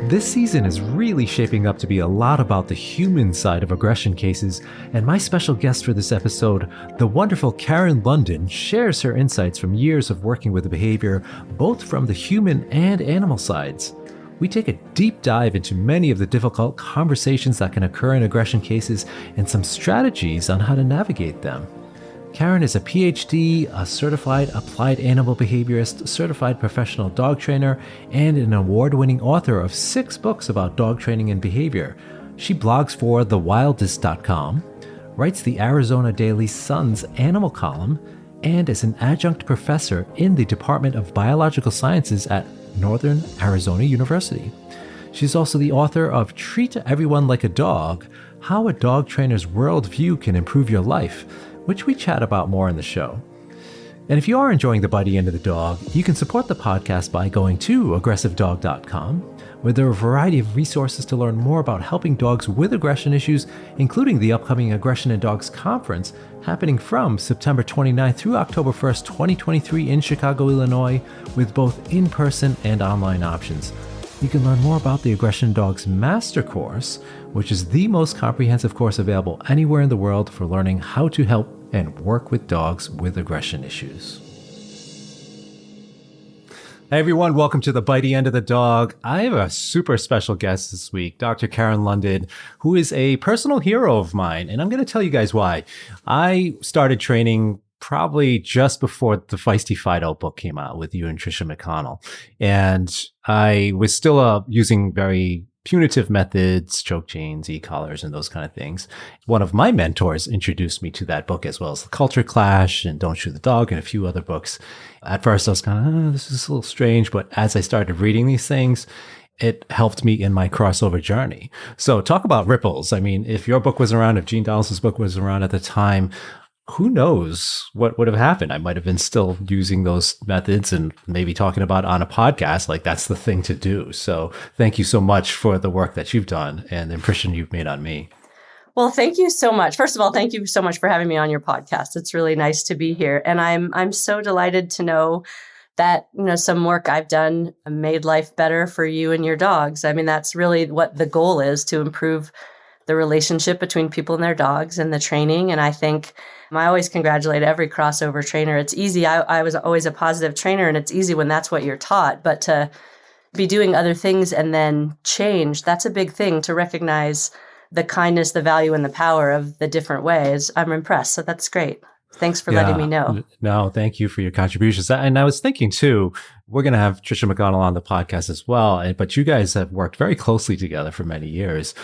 This season is really shaping up to be a lot about the human side of aggression cases, and my special guest for this episode, the wonderful Karen London, shares her insights from years of working with the behavior, both from the human and animal sides. We take a deep dive into many of the difficult conversations that can occur in aggression cases and some strategies on how to navigate them. Karen is a PhD, a certified applied animal behaviorist, certified professional dog trainer, and an award-winning author of 6 books about dog training and behavior. She blogs for thewildest.com, writes the Arizona Daily Sun's animal column, and is an adjunct professor in the Department of Biological Sciences at Northern Arizona University. She's also the author of Treat Everyone Like a Dog, How a Dog Trainer's Worldview Can Improve Your Life, which we chat about more in the show. And if you are enjoying the Bitey End of the Dog, you can support the podcast by going to aggressivedog.com, where there are a variety of resources to learn more about helping dogs with aggression issues, including the upcoming Aggression in Dogs Conference happening from September 29th through October 1st, 2023 in Chicago, Illinois, with both in-person and online options. You can learn more about the Aggression in Dogs Master Course, which is the most comprehensive course available anywhere in the world for learning how to help and work with dogs with aggression issues. Hey everyone, welcome to the Bitey End of the Dog. I have a super special guest this week, Dr. Karen London, who is a personal hero of mine, and I'm going to tell you guys why. I started training probably just before the Feisty Fido book came out with you and Tricia McConnell, and I was still using very punitive methods, choke chains, e-collars, and those kind of things. One of my mentors introduced me to that book, as well as The Culture Clash and Don't Shoot the Dog and a few other books. At first, I was kind of, this is a little strange, but as I started reading these things, it helped me in my crossover journey. So talk about ripples. I mean, if your book was around, if Gene Dallas's book was around at the time, who knows what would have happened? I might have been still using those methods and maybe talking about on a podcast. Like, that's the thing to do. So thank you so much for the work that you've done and the impression you've made on me. Well, thank you so much. First of all, thank you so much for having me on your podcast. It's really nice to be here. And I'm so delighted to know that, some work I've done made life better for you and your dogs. I mean, that's really what the goal is, to improve the relationship between people and their dogs and the training. And I think I always congratulate every crossover trainer. It's easy. I was always a positive trainer, and it's easy when that's what you're taught. But to be doing other things and then change, that's a big thing, to recognize the kindness, the value, and the power of the different ways. I'm impressed. So that's great. Thanks for letting me know. No, thank you for your contributions. And I was thinking too, we're going to have Tricia McConnell on the podcast as well. But you guys have worked very closely together for many years.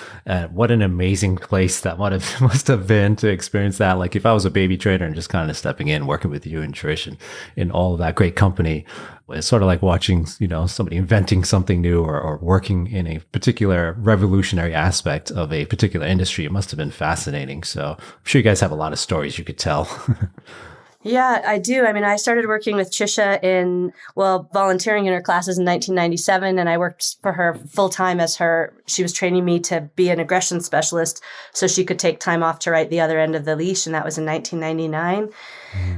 What an amazing place that must have been to experience that. Like, if I was a baby trainer and just kind of stepping in, working with you and Trish and all of that great company, it's sort of like watching, somebody inventing something new or working in a particular revolutionary aspect of a particular industry. It must have been fascinating. So I'm sure you guys have a lot of stories you could tell. Yeah, I do. I mean, I started working with Tricia volunteering in her classes in 1997, and I worked for her full time she was training me to be an aggression specialist so she could take time off to write The Other End of the Leash, and that was in 1999.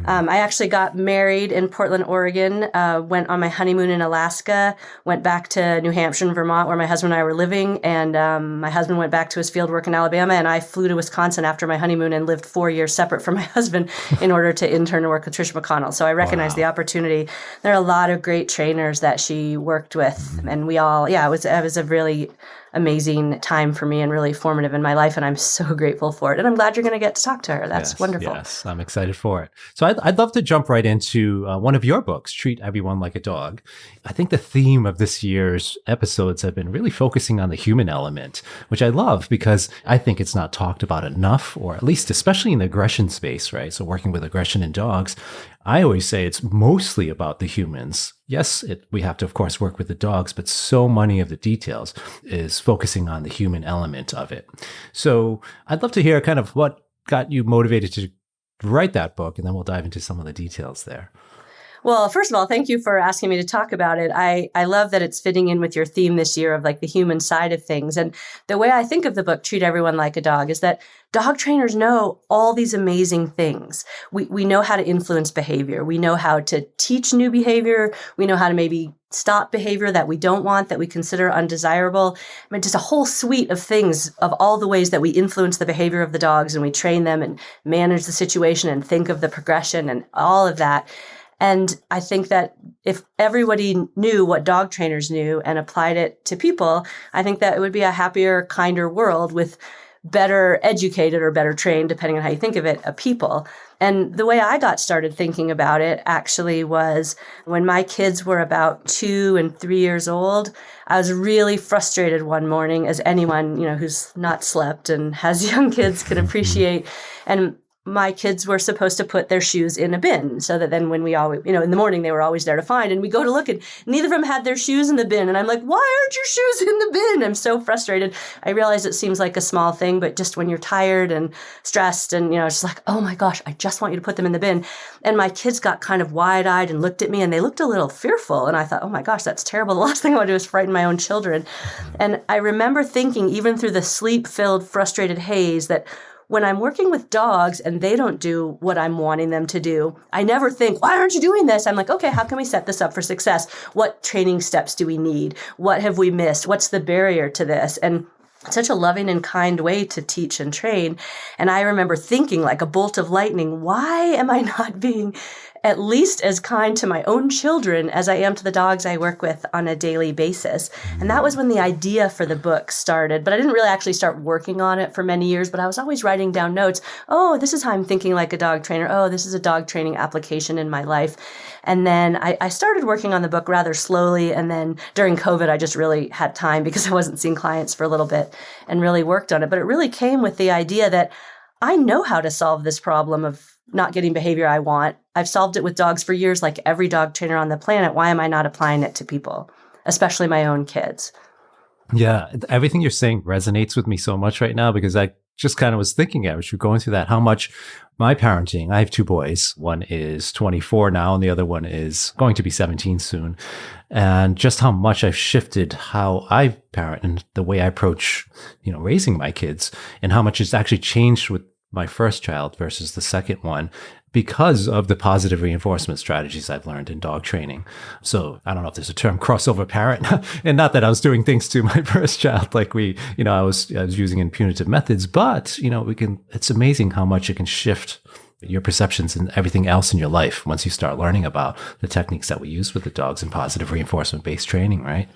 I actually got married in Portland, Oregon, went on my honeymoon in Alaska, went back to New Hampshire and Vermont where my husband and I were living, and my husband went back to his field work in Alabama, and I flew to Wisconsin after my honeymoon and lived 4 years separate from my husband in order to intern and work with Tricia McConnell. So I recognize the opportunity. There are a lot of great trainers that she worked with, and we all, it was a really amazing time for me and really formative in my life, and I'm so grateful for it. And I'm glad you're going to get to talk to her. That's wonderful. Yes, I'm excited for it. So I'd love to jump right into one of your books, Treat Everyone Like a Dog. I think the theme of this year's episodes have been really focusing on the human element, which I love because I think it's not talked about enough, or at least especially in the aggression space, right? So working with aggression in dogs, I always say it's mostly about the humans. Yes, we have to, of course, work with the dogs, but so many of the details is focusing on the human element of it. So I'd love to hear kind of what got you motivated to write that book, and then we'll dive into some of the details there. Well, first of all, thank you for asking me to talk about it. I love that it's fitting in with your theme this year of like the human side of things. And the way I think of the book, Treat Everyone Like a Dog, is that dog trainers know all these amazing things. We know how to influence behavior. We know how to teach new behavior. We know how to maybe stop behavior that we don't want, that we consider undesirable. I mean, just a whole suite of things of all the ways that we influence the behavior of the dogs and we train them and manage the situation and think of the progression and all of that. And I think that if everybody knew what dog trainers knew and applied it to people, I think that it would be a happier, kinder world with better educated or better trained, depending on how you think of it, people. And the way I got started thinking about it actually was when my kids were about 2 and 3 years old. I was really frustrated one morning, as anyone, who's not slept and has young kids can appreciate. And my kids were supposed to put their shoes in a bin so that then when we always, in the morning, they were always there to find. And we go to look and neither of them had their shoes in the bin. And I'm like, why aren't your shoes in the bin? I'm so frustrated. I realize it seems like a small thing, but just when you're tired and stressed and, it's just like, oh my gosh, I just want you to put them in the bin. And my kids got kind of wide-eyed and looked at me and they looked a little fearful. And I thought, oh my gosh, that's terrible. The last thing I want to do is frighten my own children. And I remember thinking, even through the sleep-filled, frustrated haze, that when I'm working with dogs and they don't do what I'm wanting them to do, I never think, why aren't you doing this? I'm like, okay, how can we set this up for success? What training steps do we need? What have we missed? What's the barrier to this? And such a loving and kind way to teach and train. And I remember thinking like a bolt of lightning, why am I not being at least as kind to my own children as I am to the dogs I work with on a daily basis? And that was when the idea for the book started. But I didn't really actually start working on it for many years, but I was always writing down notes. Oh, this is how I'm thinking like a dog trainer. Oh, this is a dog training application in my life. And then I started working on the book rather slowly. And then during COVID, I just really had time because I wasn't seeing clients for a little bit and really worked on it. But it really came with the idea that I know how to solve this problem of not getting behavior I want. I've solved it with dogs for years, like every dog trainer on the planet. Why am I not applying it to people, especially my own kids? Yeah, everything you're saying resonates with me so much right now because I just kind of was thinking as you're going through that, how much my parenting, I have 2 boys. One is 24 now and the other one is going to be 17 soon. And just how much I've shifted how I parent and the way I approach, raising my kids and how much it's actually changed with my first child versus the second one because of the positive reinforcement strategies I've learned in dog training. So I don't know if there's a term crossover parent and not that I was doing things to my first child like I was using in punitive methods, but it's amazing how much it can shift your perceptions and everything else in your life once you start learning about the techniques that we use with the dogs in positive reinforcement based training, right?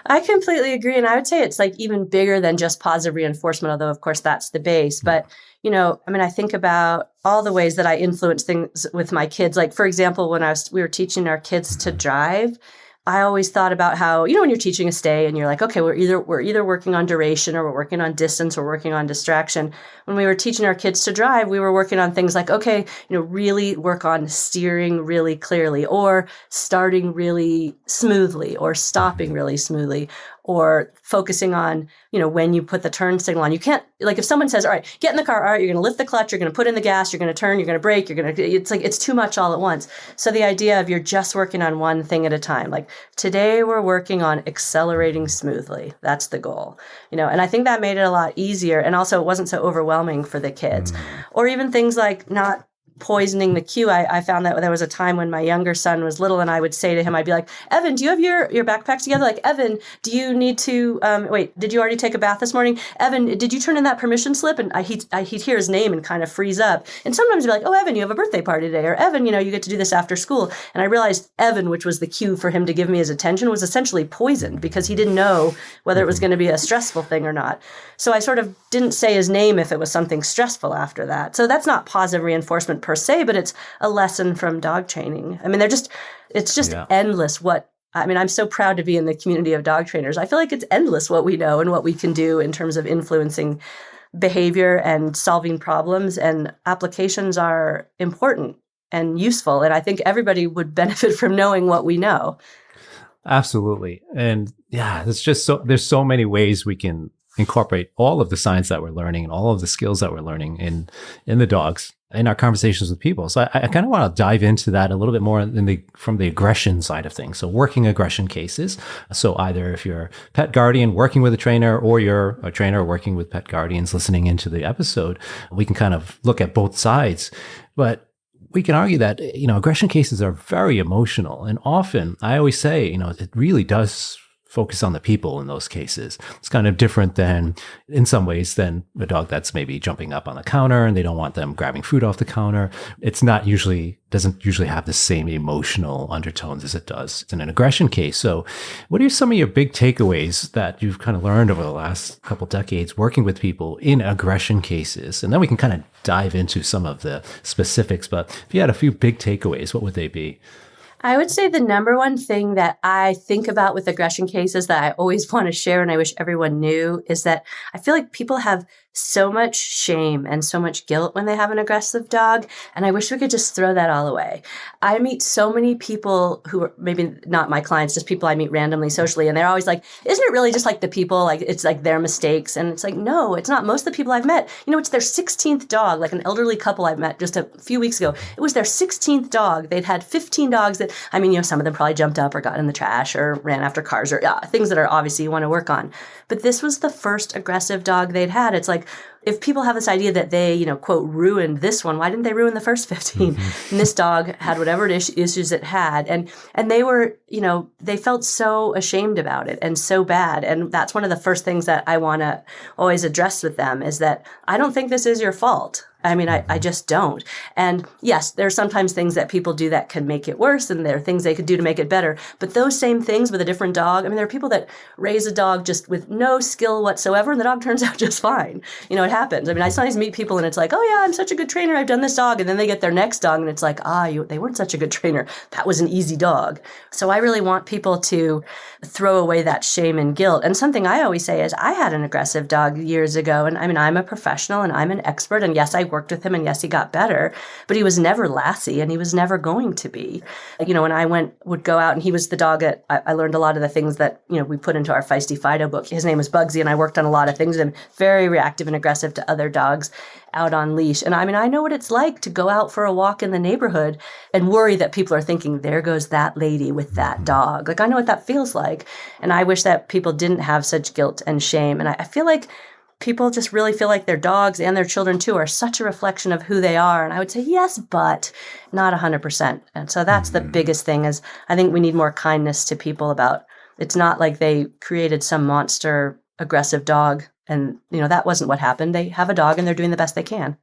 I completely agree. And I would say it's like even bigger than just positive reinforcement, although of course that's the base. But, I think about all the ways that I influence things with my kids. Like, for example, when we were teaching our kids to drive, I always thought about how, when you're teaching a stay and you're like, okay, we're either working on duration or we're working on distance or working on distraction. When we were teaching our kids to drive, we were working on things like, okay, really work on steering really clearly or starting really smoothly or stopping really smoothly or focusing on, when you put the turn signal on. You can't, like if someone says, all right, get in the car, all right, you're going to lift the clutch, you're going to put in the gas, you're going to turn, you're going to brake, it's too much all at once. So the idea of you're just working on one thing at a time, like today we're working on accelerating smoothly. That's the goal, and I think that made it a lot easier. And also it wasn't so overwhelming for the kids. Or even things like not poisoning the cue. I found that there was a time when my younger son was little and I would say to him, I'd be like, Evan, do you have your backpacks together? Like, Evan, do you need to, did you already take a bath this morning? Evan, did you turn in that permission slip? And he'd hear his name and kind of freeze up. And sometimes he'd be like, oh, Evan, you have a birthday party today. Or Evan, you get to do this after school. And I realized Evan, which was the cue for him to give me his attention, was essentially poisoned because he didn't know whether it was going to be a stressful thing or not. So I sort of didn't say his name if it was something stressful after that. So that's not positive reinforcement per se, but it's a lesson from dog training. I mean, it's just endless I'm so proud to be in the community of dog trainers. I feel like it's endless what we know and what we can do in terms of influencing behavior and solving problems, and applications are important and useful. And I think everybody would benefit from knowing what we know. Absolutely. And it's just there's so many ways we can incorporate all of the science that we're learning and all of the skills that we're learning in the dogs in our conversations with people. So I kind of want to dive into that a little bit more from the aggression side of things. So working aggression cases. So either if you're a pet guardian working with a trainer, or you're a trainer working with pet guardians listening into the episode, we can kind of look at both sides. But we can argue that, aggression cases are very emotional. And often, I always say, it really does focus on the people in those cases. It's kind of different in some ways, than a dog that's maybe jumping up on the counter and they don't want them grabbing food off the counter. It's doesn't usually have the same emotional undertones as it does in an aggression case. So what are some of your big takeaways that you've kind of learned over the last couple decades working with people in aggression cases? And then we can kind of dive into some of the specifics. But if you had a few big takeaways, what would they be? I would say the number one thing that I think about with aggression cases that I always want to share and I wish everyone knew is that I feel like people have so much shame and so much guilt when they have an aggressive dog. And I wish we could just throw that all away. I meet so many people who are maybe not my clients, just people I meet randomly socially. And they're always like, isn't it really just like the people, like it's like their mistakes? And it's like, no, it's not. Most of the people I've met, it's their 16th dog, like an elderly couple I met just a few weeks ago. It was their 16th dog. They'd had 15 dogs that, some of them probably jumped up or got in the trash or ran after cars or things that are obviously you want to work on. But this was the first aggressive dog they'd had. It's like, if people have this idea that they, quote, ruined this one, why didn't they ruin the first 15? Mm-hmm. And this dog had whatever issues it had. And they were, they felt so ashamed about it and so bad. And that's one of the first things that I want to always address with them is that I don't think this is your fault. I just don't. And yes, there are sometimes things that people do that can make it worse, and there are things they could do to make it better. But those same things with a different dog, there are people that raise a dog just with no skill whatsoever, and the dog turns out just fine. It happens. I sometimes meet people and it's like, oh yeah, I'm such a good trainer, I've done this dog. And then they get their next dog and it's like, they weren't such a good trainer. That was an easy dog. So I really want people to throw away that shame and guilt. And something I always say is I had an aggressive dog years ago, and I'm a professional and I'm an expert, and yes, I worked with him, and yes, he got better, but he was never Lassie, and he was never going to be. When I would go out, and he was the dog that I learned a lot of the things that, we put into our Feisty Fido book. His name was Bugsy, and I worked on a lot of things, and very reactive and aggressive to other dogs out on leash. And I know what it's like to go out for a walk in the neighborhood and worry that people are thinking, there goes that lady with that dog. Like, I know what that feels like. And I wish that people didn't have such guilt and shame. And I feel like people just really feel like their dogs and their children too are such a reflection of who they are. And I would say, yes, but not 100%. And so that's the biggest thing is I think we need more kindness to people about, it's not like they created some monster aggressive dog. And, that wasn't what happened. They have a dog and they're doing the best they can.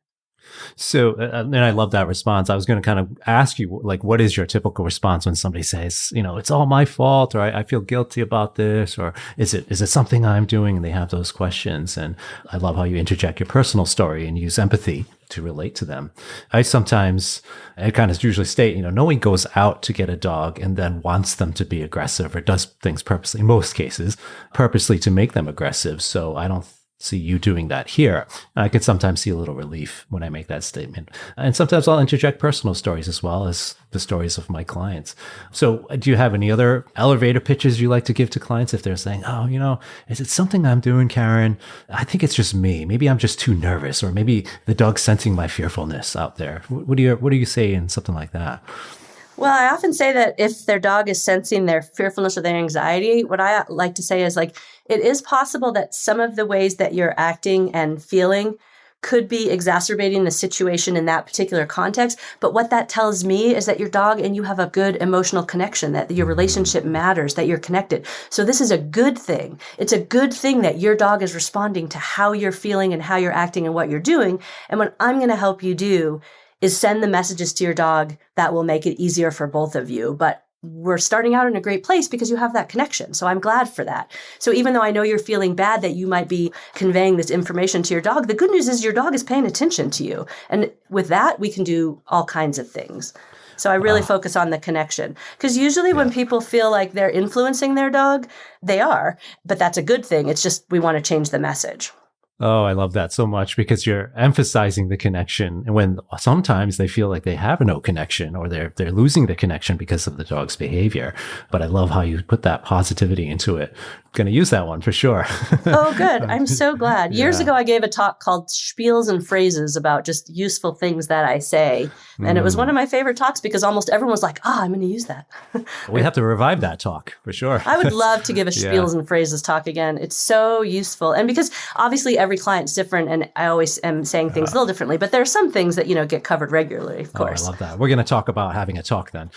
So, and I love that response. I was going to kind of ask you, like, what is your typical response when somebody says, it's all my fault, or I feel guilty about this, or is it something I'm doing? And they have those questions. And I love how you interject your personal story and use empathy to relate to them. I kind of usually state, no one goes out to get a dog and then wants them to be aggressive or does things purposely, in most cases, purposely to make them aggressive. So I don't see you doing that here. I can sometimes see a little relief when I make that statement. And sometimes I'll interject personal stories as well as the stories of my clients. So do you have any other elevator pitches you like to give to clients if they're saying, is it something I'm doing, Karen? I think it's just me. Maybe I'm just too nervous, or maybe the dog's sensing my fearfulness out there. What do you say in something like that? Well, I often say that if their dog is sensing their fearfulness or their anxiety, what I like to say is it is possible that some of the ways that you're acting and feeling could be exacerbating the situation in that particular context. But what that tells me is that your dog and you have a good emotional connection, that your relationship matters, that you're connected. So this is a good thing. It's a good thing that your dog is responding to how you're feeling and how you're acting and what you're doing. And what I'm going to help you do is send the messages to your dog that will make it easier for both of you. But we're starting out in a great place because you have that connection. So I'm glad for that. So even though I know you're feeling bad that you might be conveying this information to your dog, the good news is your dog is paying attention to you. And with that, we can do all kinds of things. So I really focus on the connection. Because usually when people feel like they're influencing their dog, they are. But that's a good thing. It's just we want to change the message. Oh, I love that so much because you're emphasizing the connection. And when sometimes they feel like they have no connection or they're losing the connection because of the dog's behavior. But I love how you put that positivity into it. Going to use that one for sure. Oh, good. I'm so glad. Years Yeah. ago, I gave a talk called Spiels and Phrases about just useful things that I say. And it was one of my favorite talks because almost everyone was like, I'm going to use that. We have to revive that talk for sure. I would love to give a Yeah. Spiels and Phrases talk again. It's so useful. And because obviously every client's different and I always am saying things a little differently, but there are some things that, get covered regularly, of course. Oh, I love that. We're going to talk about having a talk then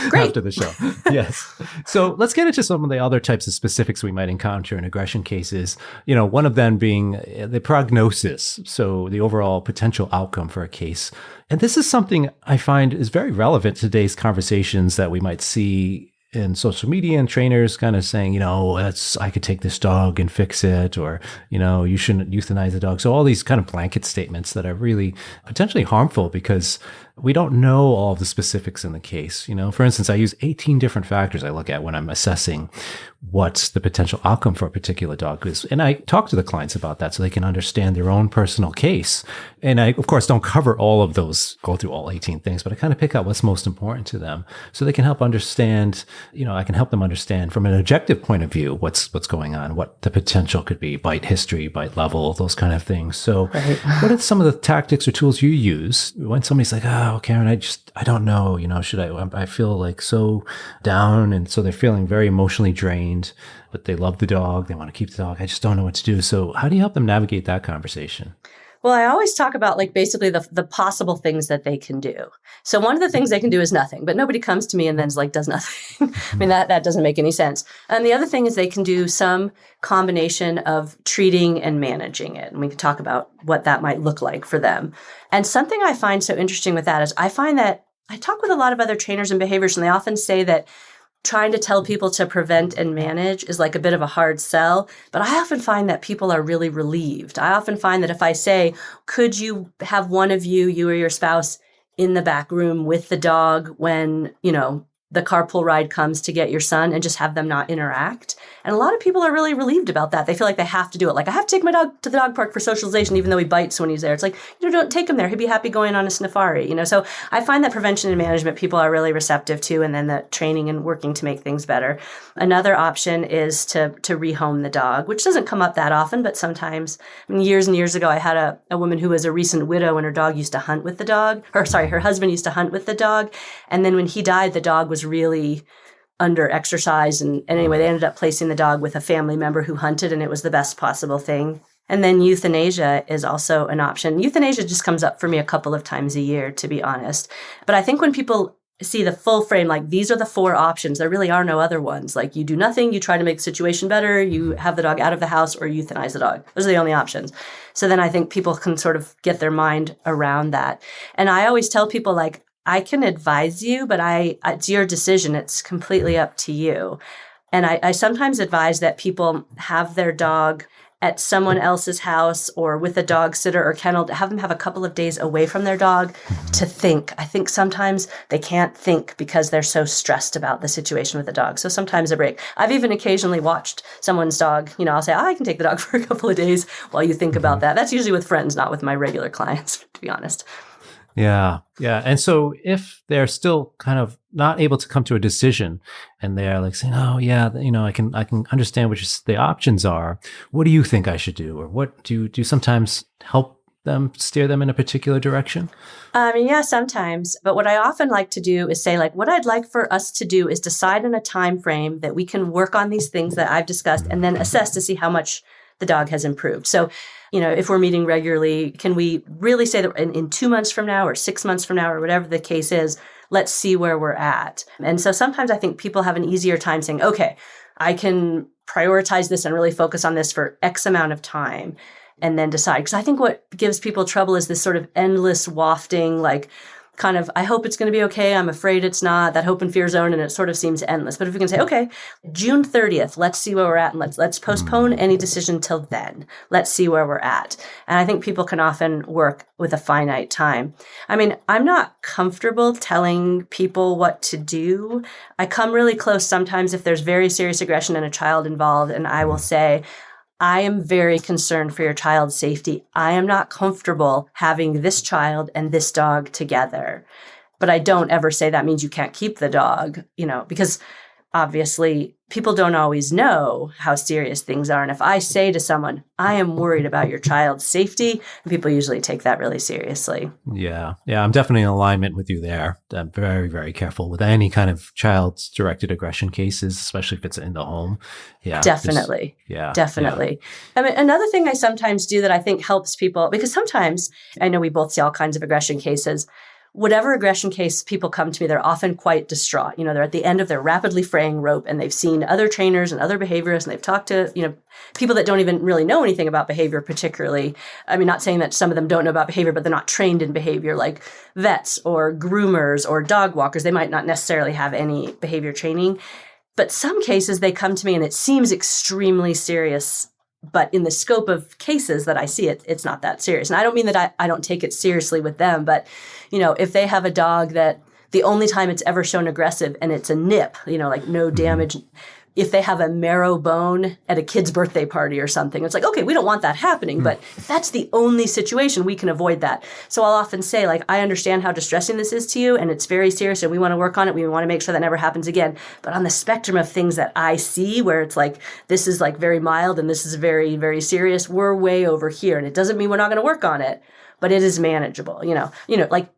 Great. after the show. Yes. So let's get into some of the other types of specifics we might encounter in aggression cases. One of them being the prognosis. So the overall potential outcome for a case. And this is something I find is very relevant to today's conversations that we might see in social media and trainers kind of saying, I could take this dog and fix it, or, you shouldn't euthanize the dog. So all these kind of blanket statements that are really potentially harmful because we don't know all the specifics in the case. For instance, I use 18 different factors I look at when I'm assessing what the potential outcome for a particular dog is. And I talk to the clients about that so they can understand their own personal case. And I, of course, don't cover all of those, go through all 18 things, but I kind of pick out what's most important to them so they can help understand, I can help them understand from an objective point of view what's going on, what the potential could be, bite history, bite level, those kind of things. So what are some of the tactics or tools you use when somebody's like, oh, Karen, I don't know, should I feel like so down. And so they're feeling very emotionally drained, but they love the dog. They want to keep the dog. I just don't know what to do. So how do you help them navigate that conversation? Well, I always talk about basically the possible things that they can do. So one of the things they can do is nothing, but nobody comes to me and then's does nothing. I mean, that doesn't make any sense. And the other thing is they can do some combination of treating and managing it. And we can talk about what that might look like for them. And something I find so interesting with that is I find that I talk with a lot of other trainers and behaviorists, and they often say that trying to tell people to prevent and manage is a bit of a hard sell, but I often find that people are really relieved. I often find that if I say, could you have one of you or your spouse in the back room with the dog when, the carpool ride comes to get your son and just have them not interact. And a lot of people are really relieved about that. They feel like they have to do it. I have to take my dog to the dog park for socialization, even though he bites when he's there. It's don't take him there. He'd be happy going on a safari, So I find that prevention and management people are really receptive to, and then the training and working to make things better. Another option is to rehome the dog, which doesn't come up that often, but sometimes. Years and years ago, I had a woman who was a recent widow and her dog used to hunt with the dog. Her husband used to hunt with the dog. And then when he died, the dog was really under exercise. And anyway, they ended up placing the dog with a family member who hunted, and it was the best possible thing. And then euthanasia is also an option. Euthanasia just comes up for me a couple of times a year, to be honest. But I think when people see the full frame, these are the 4 options, there really are no other ones. You do nothing, you try to make the situation better, you have the dog out of the house, or euthanize the dog. Those are the only options. So then I think people can sort of get their mind around that. And I always tell people, I can advise you, but it's your decision. It's completely up to you. And I sometimes advise that people have their dog at someone else's house or with a dog sitter or kennel, to have them have a couple of days away from their dog to think. I think sometimes they can't think because they're so stressed about the situation with the dog. So sometimes a break. I've even occasionally watched someone's dog, I'll say, I can take the dog for a couple of days while you think about that. That's usually with friends, not with my regular clients, to be honest. Yeah. Yeah. And so if they're still kind of not able to come to a decision and they're saying, oh yeah, I can understand what the options are. What do you think I should do? Or what do you sometimes help them, steer them in a particular direction? Yeah, sometimes. But what I often like to do is say, what I'd like for us to do is decide in a time frame that we can work on these things that I've discussed and then assess to see how much the dog has improved. So, if we're meeting regularly, can we really say that in 2 months from now or 6 months from now or whatever the case is, let's see where we're at. And so sometimes I think people have an easier time saying, okay, I can prioritize this and really focus on this for X amount of time and then decide. Because I think what gives people trouble is this sort of endless wafting, kind of, I hope it's going to be okay, I'm afraid it's not, that hope and fear zone, and it sort of seems endless. But if we can say, okay, June 30th, let's see where we're at, and let's postpone any decision till then. Let's see where we're at. And I think people can often work with a finite time. I'm not comfortable telling people what to do. I come really close sometimes if there's very serious aggression and a child involved, and I will say, I am very concerned for your child's safety. I am not comfortable having this child and this dog together. But I don't ever say that means you can't keep the dog, because obviously people don't always know how serious things are. And if I say to someone, I am worried about your child's safety, people usually take that really seriously. Yeah. Yeah. I'm definitely in alignment with you there. I'm very, very careful with any kind of child directed aggression cases, especially if it's in the home. Yeah. Definitely. Yeah. Definitely. I mean, another thing I sometimes do that I think helps people, because sometimes I know we both see all kinds of aggression cases. Whatever aggression case people come to me, they're often quite distraught. They're at the end of their rapidly fraying rope and they've seen other trainers and other behaviorists and they've talked to, people that don't even really know anything about behavior particularly. I mean, not saying that some of them don't know about behavior, but they're not trained in behavior, like vets or groomers or dog walkers. They might not necessarily have any behavior training. But some cases they come to me and it seems extremely serious. But in the scope of cases that I see, it's not that serious. And I don't mean that I don't take it seriously with them, but, if they have a dog that the only time it's ever shown aggressive and it's a nip, like no damage, if they have a marrow bone at a kid's birthday party or something, it's like, okay, we don't want that happening. But if that's the only situation, we can avoid that. So I'll often say, I understand how distressing this is to you and it's very serious and we want to work on it. We want to make sure that never happens again. But on the spectrum of things that I see where it's like, this is very mild and this is very, very serious, we're way over here. And it doesn't mean we're not going to work on it, but it is manageable,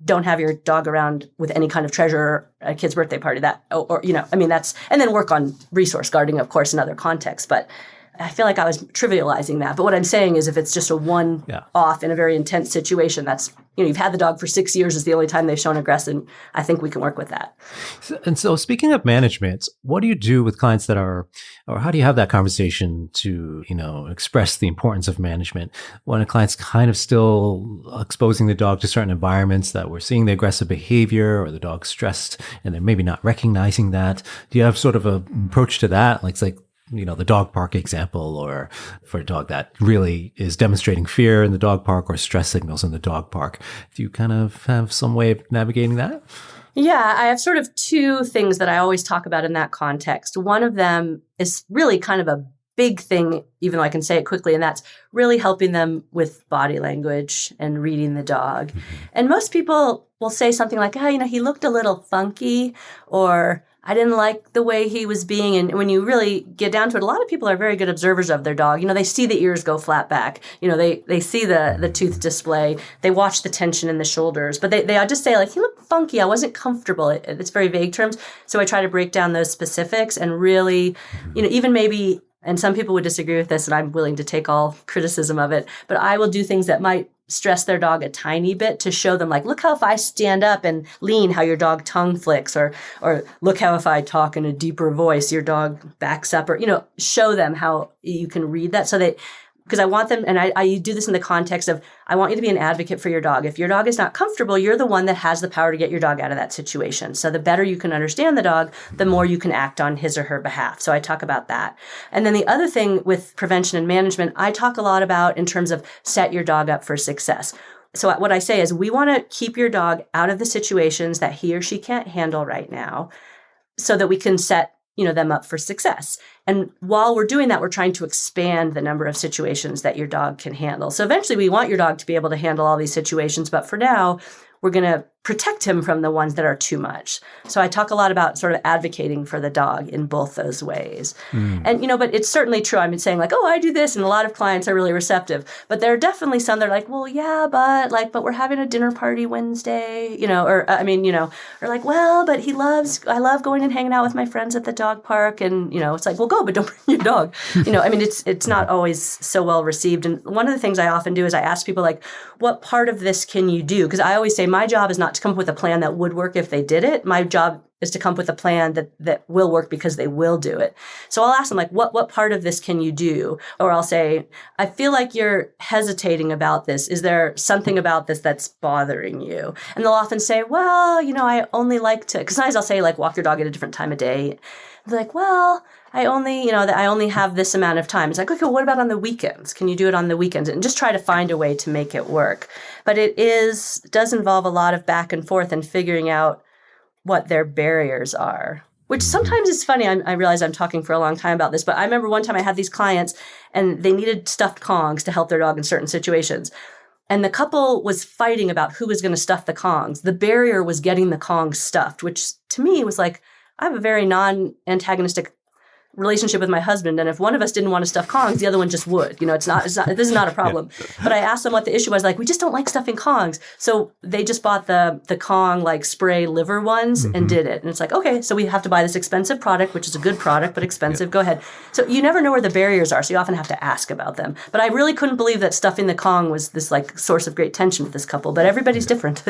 don't have your dog around with any kind of treasure at a kid's birthday party that's, and then work on resource guarding, of course, in other contexts. But I feel like I was trivializing that. But what I'm saying is if it's just a one-off in a very intense situation, that's, you've had the dog for 6 years is the only time they've shown aggression, I think we can work with that. And so speaking of management, what do you do with clients that are, or how do you have that conversation to, express the importance of management when a client's kind of still exposing the dog to certain environments that we're seeing the aggressive behavior or the dog's stressed and they're maybe not recognizing that? Do you have sort of an approach to that? It's like, the dog park example, or for a dog that really is demonstrating fear in the dog park or stress signals in the dog park. Do you kind of have some way of navigating that? Yeah, I have sort of two things that I always talk about in that context. One of them is really kind of a big thing, even though I can say it quickly, and that's really helping them with body language and reading the dog. Mm-hmm. And most people will say something like, he looked a little funky, or I didn't like the way he was being. And when you really get down to it, a lot of people are very good observers of their dog. They see the ears go flat back. They see the tooth display. They watch the tension in the shoulders. But they just say, he looked funky. I wasn't comfortable. It's very vague terms. So I try to break down those specifics and really, even maybe, and some people would disagree with this, and I'm willing to take all criticism of it, but I will do things that might stress their dog a tiny bit to show them, look how if I stand up and lean, how your dog tongue flicks, or look how if I talk in a deeper voice, your dog backs up, or, show them how you can read that so that, because I want them, and I do this in the context of, I want you to be an advocate for your dog. If your dog is not comfortable, you're the one that has the power to get your dog out of that situation. So the better you can understand the dog, the more you can act on his or her behalf. So I talk about that. And then the other thing with prevention and management, I talk a lot about in terms of set your dog up for success. So what I say is we want to keep your dog out of the situations that he or she can't handle right now so that we can set them up for success. And while we're doing that, we're trying to expand the number of situations that your dog can handle. So eventually we want your dog to be able to handle all these situations, but for now, we're going to protect him from the ones that are too much. So I talk a lot about sort of advocating for the dog in both those ways. And, but it's certainly true. I'm saying I do this, and a lot of clients are really receptive, but there are definitely some that are like, well, yeah, but we're having a dinner party Wednesday, or well, but I love going and hanging out with my friends at the dog park. And, it's like, well, go, but don't bring your dog. It's not always so well received. And one of the things I often do is I ask people, what part of this can you do? Because I always say my job is not to come up with a plan that would work if they did it. My job is to come up with a plan that will work because they will do it. So I'll ask them, what part of this can you do? Or I'll say, I feel like you're hesitating about this. Is there something about this that's bothering you? And they'll often say, well, I only like to, because sometimes I'll say, walk your dog at a different time of day. They're like, well, I only have this amount of time. It's like, okay, what about on the weekends? Can you do it on the weekends? And just try to find a way to make it work. But it does involve a lot of back and forth and figuring out what their barriers are. which sometimes is funny. I realize I'm talking for a long time about this, but I remember one time I had these clients and they needed stuffed Kongs to help their dog in certain situations. And the couple was fighting about who was going to stuff the Kongs. The barrier was getting the Kongs stuffed, which to me was like, I have a very non-antagonistic relationship with my husband. And if one of us didn't want to stuff Kongs, the other one just would. This is not a problem. But I asked them what the issue was. Like, we just don't like stuffing Kongs. So they just bought the Kong like spray liver ones and did it. And it's like, okay, so we have to buy this expensive product, which is a good product, but expensive. Go ahead. So you never know where the barriers are. So you often have to ask about them. But I really couldn't believe that stuffing the Kong was this like source of great tension with this couple. But everybody's different.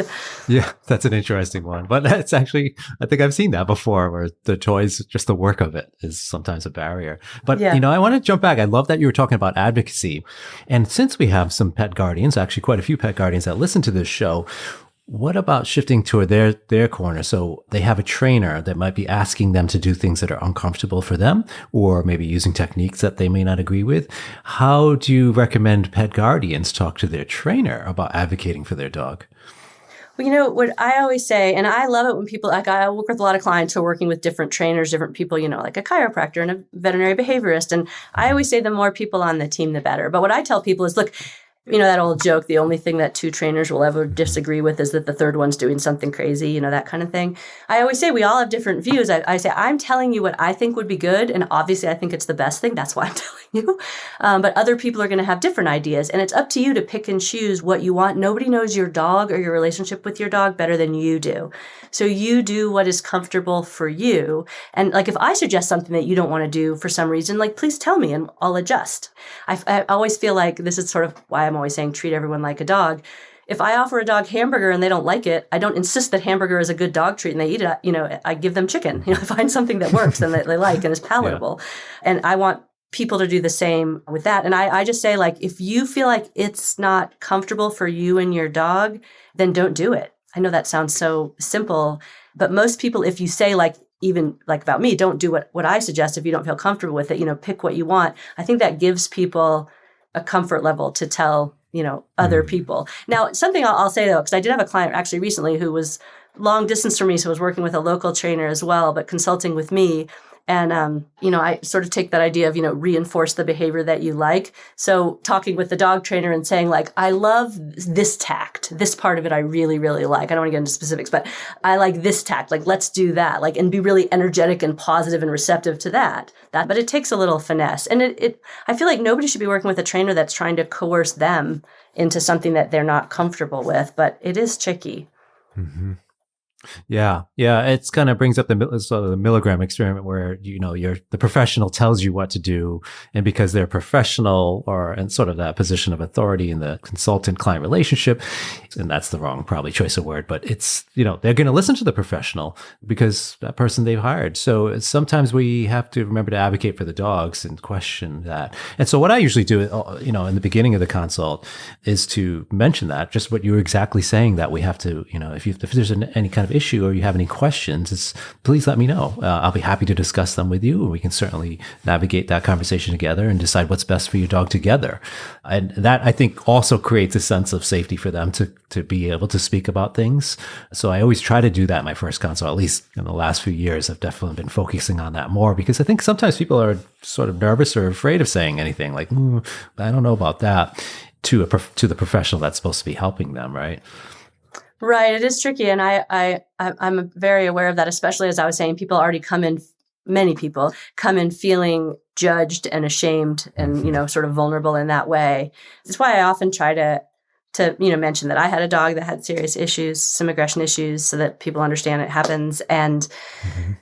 Yeah, that's an interesting one. But that's actually, I think I've seen that before, where the toys, just the work of it is sometimes a barrier. But, I want to jump back. I love that you were talking about advocacy. And since we have some pet guardians, actually quite a few pet guardians that listen to this show, what about shifting to their corner? So they have a trainer that might be asking them to do things that are uncomfortable for them, or maybe using techniques that they may not agree with. How do you recommend pet guardians talk to their trainer about advocating for their dog? Well, what I always say, and I love it when people, like I work with a lot of clients who are working with different trainers, different people, like a chiropractor and a veterinary behaviorist. And I always say the more people on the team, the better. But what I tell people is, look, that old joke, the only thing that two trainers will ever disagree with is that the third one's doing something crazy, that kind of thing. I always say we all have different views. I say, I'm telling you what I think would be good. And obviously I think it's the best thing. That's why I'm telling you. But other people are going to have different ideas. And it's up to you to pick and choose what you want. Nobody knows your dog or your relationship with your dog better than you do. So you do what is comfortable for you. And like, if I suggest something that you don't want to do for some reason, like, please tell me and I'll adjust. I always feel like this is sort of why I'm always saying treat everyone like a dog. If I offer a dog hamburger and they don't like it, I don't insist that hamburger is a good dog treat and they eat it. I give them chicken. Find something that works and that they like and is palatable. Yeah. And I want people to do the same with that. And I just say, like, if you feel like it's not comfortable for you and your dog, then don't do it. I know that sounds so simple, but most people, if you say, like, even like about me, don't do what I suggest if you don't feel comfortable with it, pick what you want. I think that gives people a comfort level to tell, other people. Now, something I'll say though, because I did have a client actually recently who was long distance from me, so was working with a local trainer as well, but consulting with me. And, I sort of take that idea of, reinforce the behavior that you like. So talking with the dog trainer and saying, like, I love this tact. This part of it I really, really like. I don't want to get into specifics, but I like this tact. Like, let's do that. Like, and be really energetic and positive and receptive to that. But it takes a little finesse. And I feel like nobody should be working with a trainer that's trying to coerce them into something that they're not comfortable with. But it is tricky. Mm-hmm. Yeah. It's kind of brings up the milligram experiment where, the professional tells you what to do. And because they're professional or in sort of that position of authority in the consultant client relationship, and that's the wrong probably choice of word, but it's, they're going to listen to the professional because that person they've hired. So sometimes we have to remember to advocate for the dogs and question that. And so what I usually do, in the beginning of the consult is to mention that, just what you were exactly saying, that we have to, if there's any kind of issue or you have any questions, please let me know. I'll be happy to discuss them with you, and we can certainly navigate that conversation together and decide what's best for your dog together. And that, I think, also creates a sense of safety for them to be able to speak about things. So I always try to do that in my first consult. At least in the last few years, I've definitely been focusing on that more, because I think sometimes people are sort of nervous or afraid of saying anything like, I don't know about that, to the professional that's supposed to be helping them, right? Right. It is tricky. And I'm very aware of that, especially as I was saying, many people come in feeling judged and ashamed and, sort of vulnerable in that way. That's why I often try to mention that I had a dog that had serious issues, some aggression issues, so that people understand it happens. And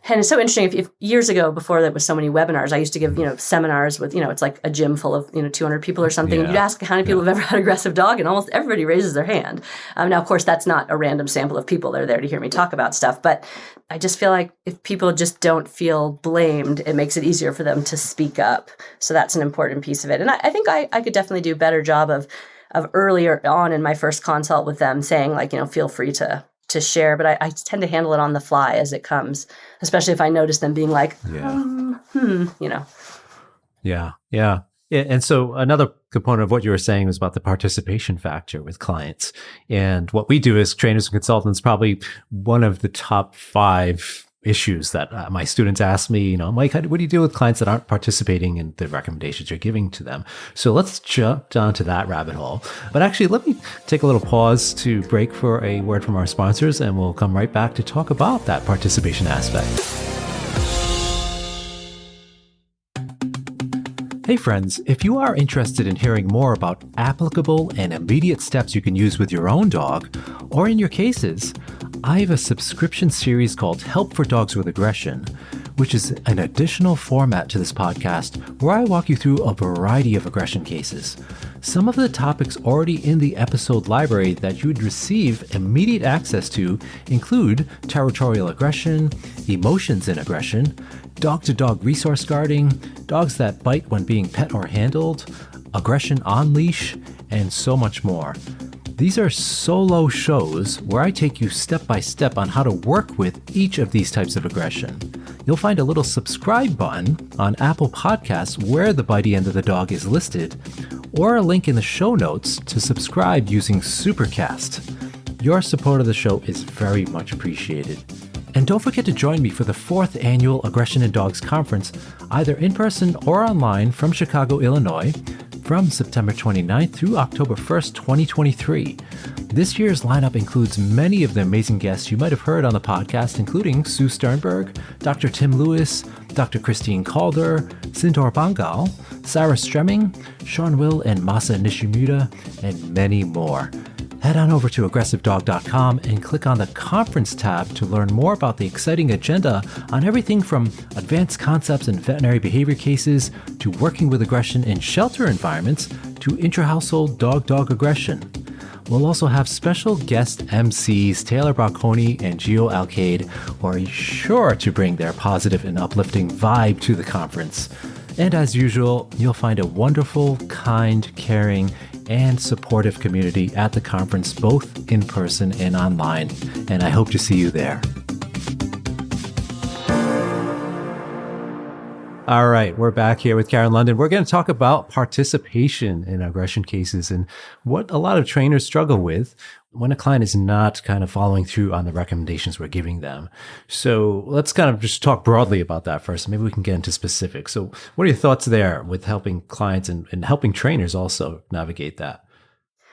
it's so interesting. If years ago, before there was so many webinars, I used to give, seminars with, it's like a gym full of, 200 people or something. Yeah. And you'd ask how many people have ever had an aggressive dog, and almost everybody raises their hand. Now, of course, that's not a random sample of people. They're there to hear me talk about stuff. But I just feel like if people just don't feel blamed, it makes it easier for them to speak up. So that's an important piece of it. And I think I could definitely do a better job of earlier on in my first consult with them saying, like, feel free to share, but I tend to handle it on the fly as it comes, especially if I notice them being like, Yeah. And so another component of what you were saying was about the participation factor with clients. And what we do as trainers and consultants, probably one of the top 5 issues that my students ask me, Mike, what do you do with clients that aren't participating in the recommendations you're giving to them? So let's jump down to that rabbit hole. But actually, let me take a little pause to break for a word from our sponsors, and we'll come right back to talk about that participation aspect. Hey friends, if you are interested in hearing more about applicable and immediate steps you can use with your own dog, or in your cases, I have a subscription series called Help for Dogs with Aggression, which is an additional format to this podcast where I walk you through a variety of aggression cases. Some of the topics already in the episode library that you would receive immediate access to include territorial aggression, emotions in aggression, dog-to-dog resource guarding, dogs that bite when being pet or handled, aggression on leash, and so much more. These are solo shows where I take you step by step on how to work with each of these types of aggression. You'll find a little subscribe button on Apple Podcasts where the bitey end of the dog is listed, or a link in the show notes to subscribe using Supercast. Your support of the show is very much appreciated. And don't forget to join me for the 4th annual Aggression in Dogs Conference, either in person or online from Chicago, Illinois, from September 29th through October 1st, 2023. This year's lineup includes many of the amazing guests you might have heard on the podcast, including Sue Sternberg, Dr. Tim Lewis, Dr. Christine Calder, Sindor Bangal, Sarah Stremming, Sean Will and Masa Nishimura, and many more. Head on over to aggressivedog.com and click on the conference tab to learn more about the exciting agenda on everything from advanced concepts in veterinary behavior cases to working with aggression in shelter environments to intra-household dog-dog aggression. We'll also have special guest MCs Taylor Brocconi and Gio Alcade, who are sure to bring their positive and uplifting vibe to the conference. And as usual, you'll find a wonderful, kind, caring, and supportive community at the conference, both in person and online, and I hope to see you there. All right, we're back here with Karen London. We're going to talk about participation in aggression cases and what a lot of trainers struggle with when a client is not kind of following through on the recommendations we're giving them. So let's kind of just talk broadly about that first. Maybe we can get into specifics. So what are your thoughts there with helping clients and helping trainers also navigate that?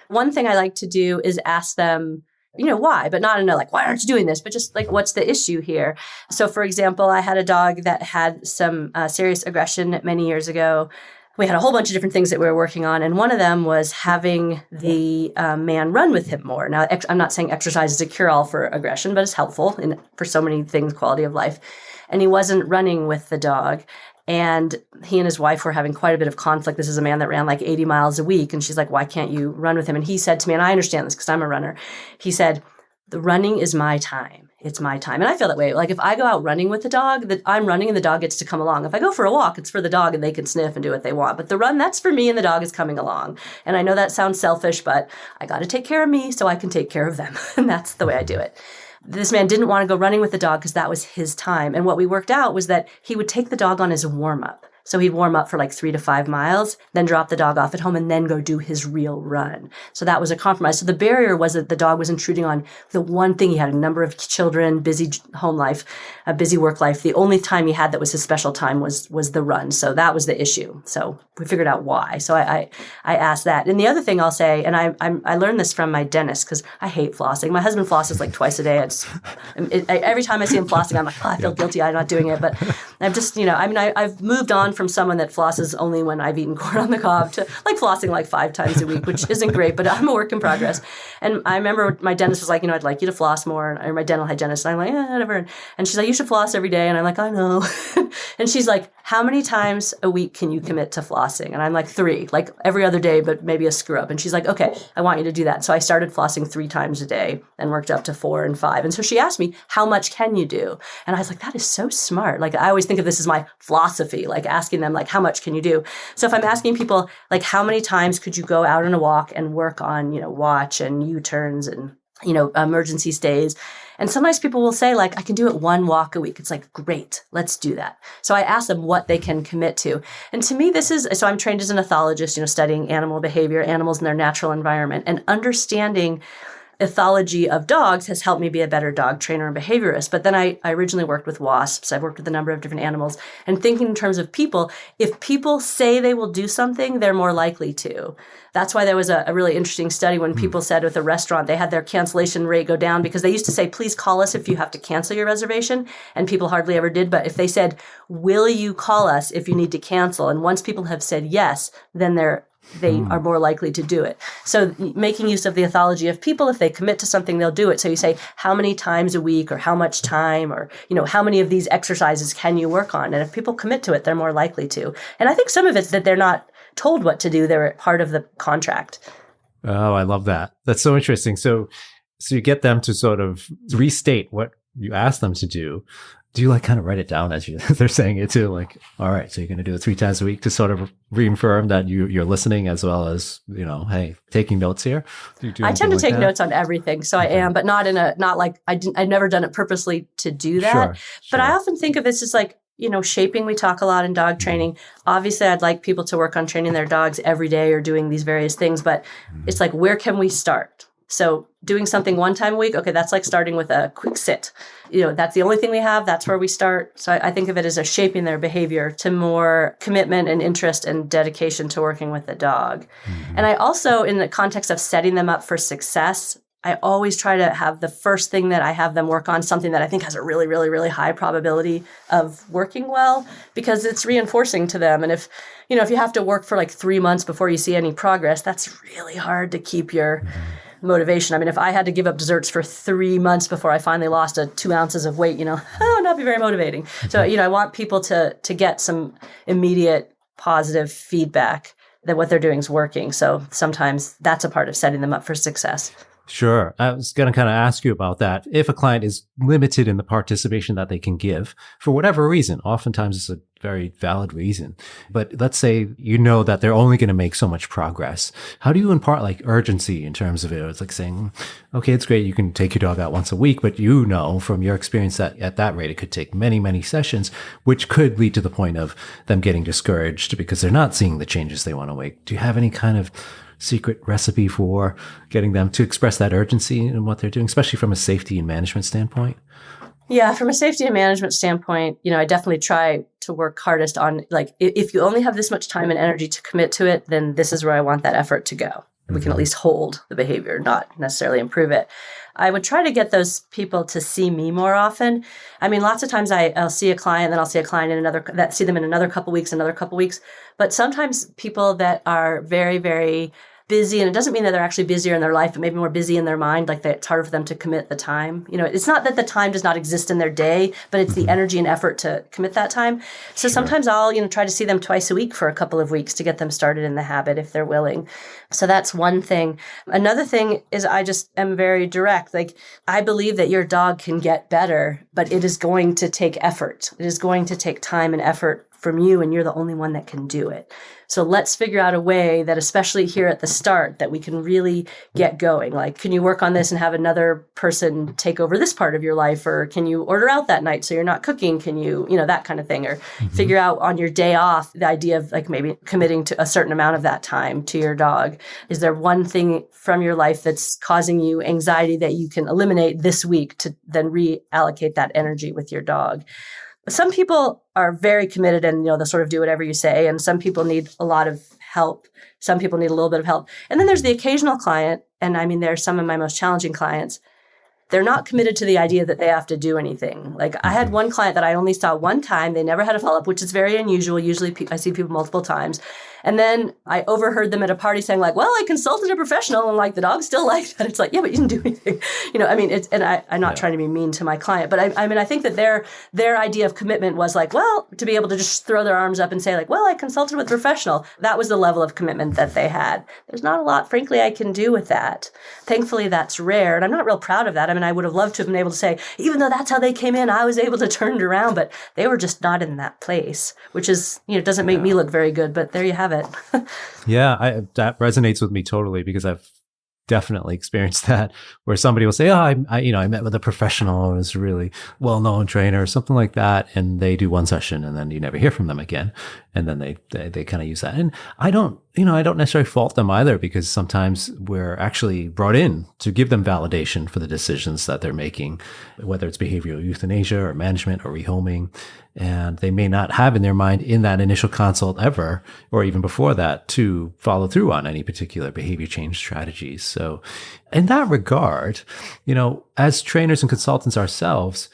One thing I like to do is ask them, why, but not in a like, why aren't you doing this? But just like, what's the issue here? So for example, I had a dog that had some serious aggression many years ago. We had a whole bunch of different things that we were working on. And one of them was having the man run with him more. Now, I'm not saying exercise is a cure-all for aggression, but it's helpful for so many things, quality of life. And he wasn't running with the dog. And he and his wife were having quite a bit of conflict. This is a man that ran like 80 miles a week. And she's like, why can't you run with him? And he said to me, and I understand this because I'm a runner. He said, the running is my time. It's my time. And I feel that way. Like if I go out running with the dog, that I'm running and the dog gets to come along. If I go for a walk, it's for the dog and they can sniff and do what they want. But the run, that's for me and the dog is coming along. And I know that sounds selfish, but I got to take care of me so I can take care of them. And that's the way I do it. This man didn't want to go running with the dog because that was his time. And what we worked out was that he would take the dog on his warm-up. So he'd warm up for like 3 to 5 miles, then drop the dog off at home and then go do his real run. So that was a compromise. So the barrier was that the dog was intruding on the one thing. He had a number of children, busy home life, a busy work life. The only time he had that was his special time was the run. So that was the issue. So we figured out why. So I asked that. And the other thing I'll say, and I learned this from my dentist because I hate flossing. My husband flosses like twice a day. Every time I see him flossing, I'm like, I feel guilty. I'm not doing it. But I'm just, I've moved on from someone that flosses only when I've eaten corn on the cob to like flossing like 5 times a week, which isn't great, but I'm a work in progress. And I remember my dentist was like, I'd like you to floss more. Or my dental hygienist. And I'm like, whatever. And she's like, you should floss every day. And I'm like, I know. And she's like, how many times a week can you commit to flossing? And I'm like 3, like every other day, but maybe a screw up. And she's like, okay, I want you to do that. So I started flossing 3 times a day and worked up to 4 and 5. And so she asked me, how much can you do? And I was like, that is so smart. Like I always think of this as my philosophy, like asking them like, how much can you do? So if I'm asking people like, how many times could you go out on a walk and work on, watch and U-turns and, emergency stays. And sometimes people will say like, I can do it 1 walk a week. It's like, great, let's do that. So I ask them what they can commit to. And to me, so I'm trained as an ethologist, studying animal behavior, animals in their natural environment and understanding ethology of dogs has helped me be a better dog trainer and behaviorist. But then I originally worked with wasps. I've worked with a number of different animals. And thinking in terms of people, if people say they will do something, they're more likely to. That's why there was a really interesting study when people said with a restaurant, they had their cancellation rate go down because they used to say, please call us if you have to cancel your reservation. And people hardly ever did. But if they said, will you call us if you need to cancel? And once people have said yes, then they are more likely to do it. So making use of the ethology of people, if they commit to something, they'll do it. So you say, how many times a week or how much time or, how many of these exercises can you work on? And if people commit to it, they're more likely to. And I think some of it's that they're not told what to do. They're part of the contract. Oh, I love that. That's so interesting. So you get them to sort of restate what you ask them to do. Do you kind of write it down as they're saying it too? All right, so you're going to do it 3 times a week to sort of reaffirm that you're listening as well as, hey, taking notes here? I tend to take notes on everything. So okay. I am, but not I've never done it purposely to do that. Sure. But I often think of this as shaping. We talk a lot in dog training. Obviously, I'd like people to work on training their dogs every day or doing these various things, but it's where can we start? So doing something 1 time a week, okay, that's like starting with a quick sit. That's the only thing we have. That's where we start. So I think of it as a shaping their behavior to more commitment and interest and dedication to working with the dog. Mm-hmm. And I also, in the context of setting them up for success, I always try to have the first thing that I have them work on something that I think has a really, really, really high probability of working well, because it's reinforcing to them. And if you have to work for 3 months before you see any progress, that's really hard to keep your motivation. I mean, if I had to give up desserts for 3 months before I finally lost 2 ounces of weight, that would not be very motivating. So, I want people to get some immediate positive feedback that what they're doing is working. So sometimes that's a part of setting them up for success. Sure. I was going to kind of ask you about that. If a client is limited in the participation that they can give for whatever reason, oftentimes it's a very valid reason. But let's say that they're only going to make so much progress. How do you impart urgency in terms of it? It's saying, okay, it's great. You can take your dog out once a week, but from your experience that at that rate, it could take many, many sessions, which could lead to the point of them getting discouraged because they're not seeing the changes they want to make. Do you have any kind of secret recipe for getting them to express that urgency in what they're doing, especially from a safety and management standpoint? Yeah, from a safety and management standpoint, I definitely try to work hardest on, if you only have this much time and energy to commit to it, then this is where I want that effort to go. We can at least hold the behavior, not necessarily improve it. I would try to get those people to see me more often. I mean, lots of times I'll see a client, then I'll see a client see them in another couple weeks. But sometimes people that are very, very busy, and it doesn't mean that they're actually busier in their life, but maybe more busy in their mind, it's harder for them to commit the time. It's not that the time does not exist in their day, but it's the energy and effort to commit that time. So sometimes I'll, try to see them twice a week for a couple of weeks to get them started in the habit if they're willing. So that's one thing. Another thing is I just am very direct. I believe that your dog can get better, but it is going to take effort. It is going to take time and effort from you, and you're the only one that can do it. So let's figure out a way that, especially here at the start, that we can really get going. Can you work on this and have another person take over this part of your life? Or can you order out that night so you're not cooking? Can you, that kind of thing? Or figure out on your day off the idea of maybe committing to a certain amount of that time to your dog. Is there one thing from your life that's causing you anxiety that you can eliminate this week to then reallocate that energy with your dog? Some people are very committed and, they'll sort of do whatever you say. And some people need a lot of help. Some people need a little bit of help. And then there's the occasional client. And I mean, they're some of my most challenging clients. They're not committed to the idea that they have to do anything. I had one client that I only saw one time. They never had a follow-up, which is very unusual. Usually I see people multiple times. And then I overheard them at a party saying well, I consulted a professional and the dog still liked that. It's yeah, but you didn't do anything. I'm not trying to be mean to my client, but I think that their idea of commitment was to be able to just throw their arms up and say I consulted with a professional. That was the level of commitment that they had. There's not a lot, frankly, I can do with that. Thankfully, that's rare. And I'm not real proud of that. I would have loved to have been able to say, even though that's how they came in, I was able to turn it around, but they were just not in that place, which is, doesn't make me look very good, but there you have it. Yeah, that resonates with me totally because I've definitely experienced that, where somebody will say, "Oh, I met with a professional, it was a really well-known trainer," or something like that, and they do one session, and then you never hear from them again, and then they kind of use that. And I don't necessarily fault them either, because sometimes we're actually brought in to give them validation for the decisions that they're making, whether it's behavioral euthanasia or management or rehoming, and they may not have in their mind in that initial consult ever, or even before that, to follow through on any particular behavior change strategies. So in that regard, as trainers and consultants ourselves,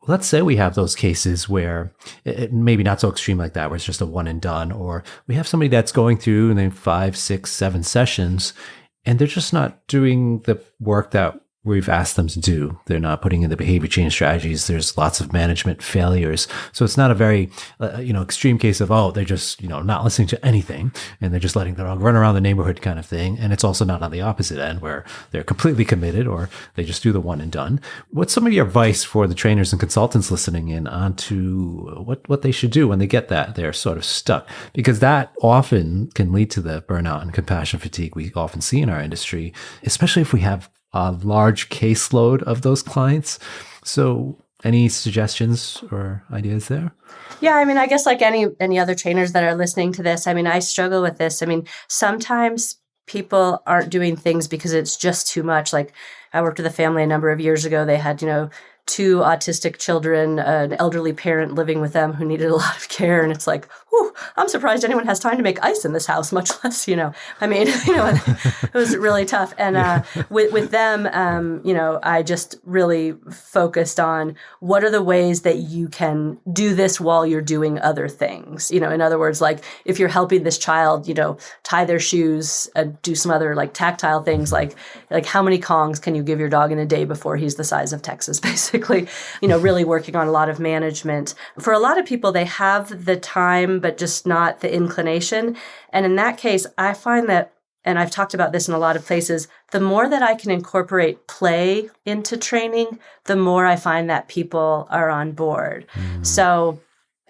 let's say we have those cases where it maybe not so extreme like that, where it's just a one and done, or we have somebody that's going through and then 5, 6, 7 sessions, and they're just not doing the work that we've asked them to do. They're not putting in the behavior change strategies. There's lots of management failures. So it's not a very, extreme case of, they're just, not listening to anything and they're just letting the dog run around the neighborhood kind of thing. And it's also not on the opposite end where they're completely committed or they just do the one and done. What's some of your advice for the trainers and consultants listening in onto what they should do when they get that they're sort of stuck? Because that often can lead to the burnout and compassion fatigue we often see in our industry, especially if we have a large caseload of those clients. So any suggestions or ideas there? Yeah, I guess like any other trainers that are listening to this, I struggle with this. Sometimes people aren't doing things because it's just too much. Like I worked with a family a number of years ago. They had, 2 autistic children, an elderly parent living with them who needed a lot of care. And it's like, whew, I'm surprised anyone has time to make ice in this house, much less, it was really tough. And with them, I just really focused on what are the ways that you can do this while you're doing other things. In other words, like if you're helping this child, tie their shoes, do some other like tactile things, like how many Kongs can you give your dog in a day before he's the size of Texas, basically. Really working on a lot of management. For a lot of people, they have the time, but just not the inclination. And in that case, I find that, and I've talked about this in a lot of places, the more that I can incorporate play into training, the more I find that people are on board. So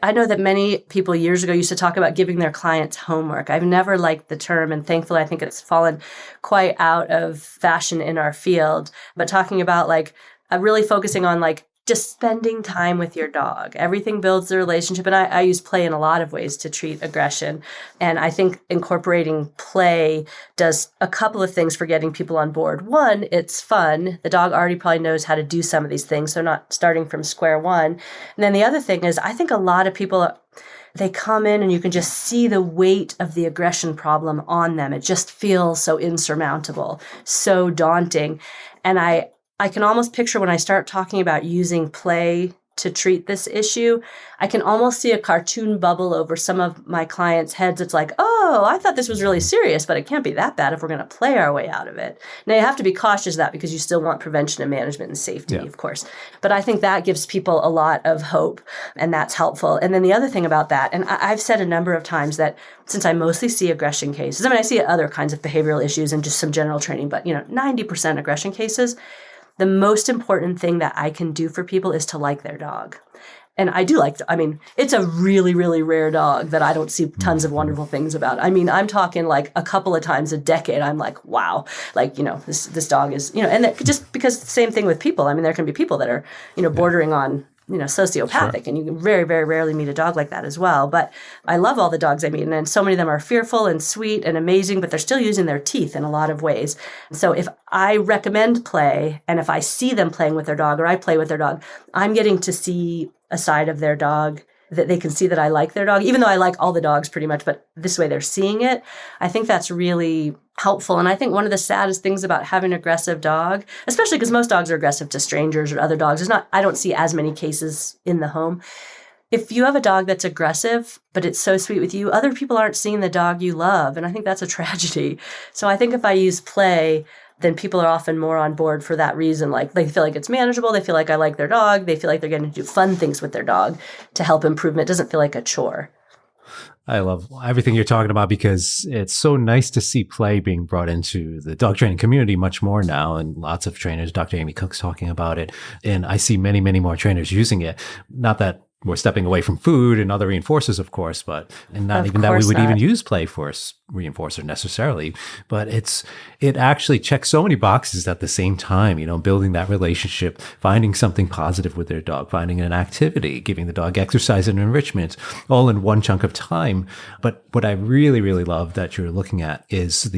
I know that many people years ago used to talk about giving their clients homework. I've never liked the term, and thankfully I think it's fallen quite out of fashion in our field. But talking about like really focusing on like just spending time with your dog. Everything builds the relationship. And I use play in a lot of ways to treat aggression. And I think incorporating play does a couple of things for getting people on board. One, it's fun. The dog already probably knows how to do some of these things, so not starting from square one. And then the other thing is I think a lot of people, they come in and you can just see the weight of the aggression problem on them. It just feels so insurmountable, so daunting. And I can almost picture when I start talking about using play to treat this issue, I can almost see a cartoon bubble over some of my clients' heads. It's like, oh, I thought this was really serious, but it can't be that bad if we're going to play our way out of it. Now, you have to be cautious of that because you still want prevention and management and safety, of course. But I think that gives people a lot of hope, and that's helpful. And then the other thing about that, and I've said a number of times that since I mostly see aggression cases, I see other kinds of behavioral issues and just some general training, but 90% aggression cases, the most important thing that I can do for people is to like their dog. And I do it's a really, really rare dog that I don't see tons of wonderful things about. I'm talking like a couple of times a decade. I'm like, wow, this dog is, and just because the same thing with people. There can be people that are, bordering on, sociopathic, and you can very, very rarely meet a dog like that as well. But I love all the dogs I meet, and so many of them are fearful and sweet and amazing, but they're still using their teeth in a lot of ways. So if I recommend play, and if I see them playing with their dog or I play with their dog, I'm getting to see a side of their dog that they can see that I like their dog, even though I like all the dogs pretty much, but this way they're seeing it. I think that's really helpful. And I think one of the saddest things about having an aggressive dog, especially because most dogs are aggressive to strangers or other dogs, I don't see as many cases in the home. If you have a dog that's aggressive, but it's so sweet with you, other people aren't seeing the dog you love. And I think that's a tragedy. So I think if I use play, then people are often more on board for that reason. Like they feel like it's manageable. They feel like I like their dog. They feel like they're going to do fun things with their dog to help improvement. It doesn't feel like a chore. I love everything you're talking about because it's so nice to see play being brought into the dog training community much more now. And lots of trainers, Dr. Amy Cook's talking about it. And I see many, many more trainers using it. Not that we're stepping away from food and other reinforcers, of course, but and not Of even that we course would not. even use play for a reinforcer necessarily. But it actually checks so many boxes at the same time, building that relationship, finding something positive with their dog, finding an activity, giving the dog exercise and enrichment, all in one chunk of time. But what I really, really love that you're looking at is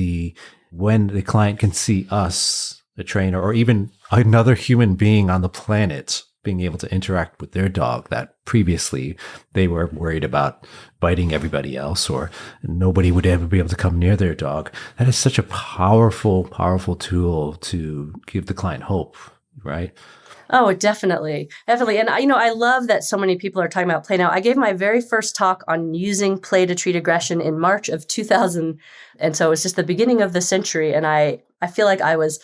when the client can see us, the trainer, or even another human being on the planet being able to interact with their dog that previously they were worried about biting everybody else, or nobody would ever be able to come near their dog. That is such a powerful, powerful tool to give the client hope, right? Oh, definitely. Definitely. And I love that so many people are talking about play now. I gave my very first talk on using play to treat aggression in March of 2000. And so it was just the beginning of the century. And I feel like I was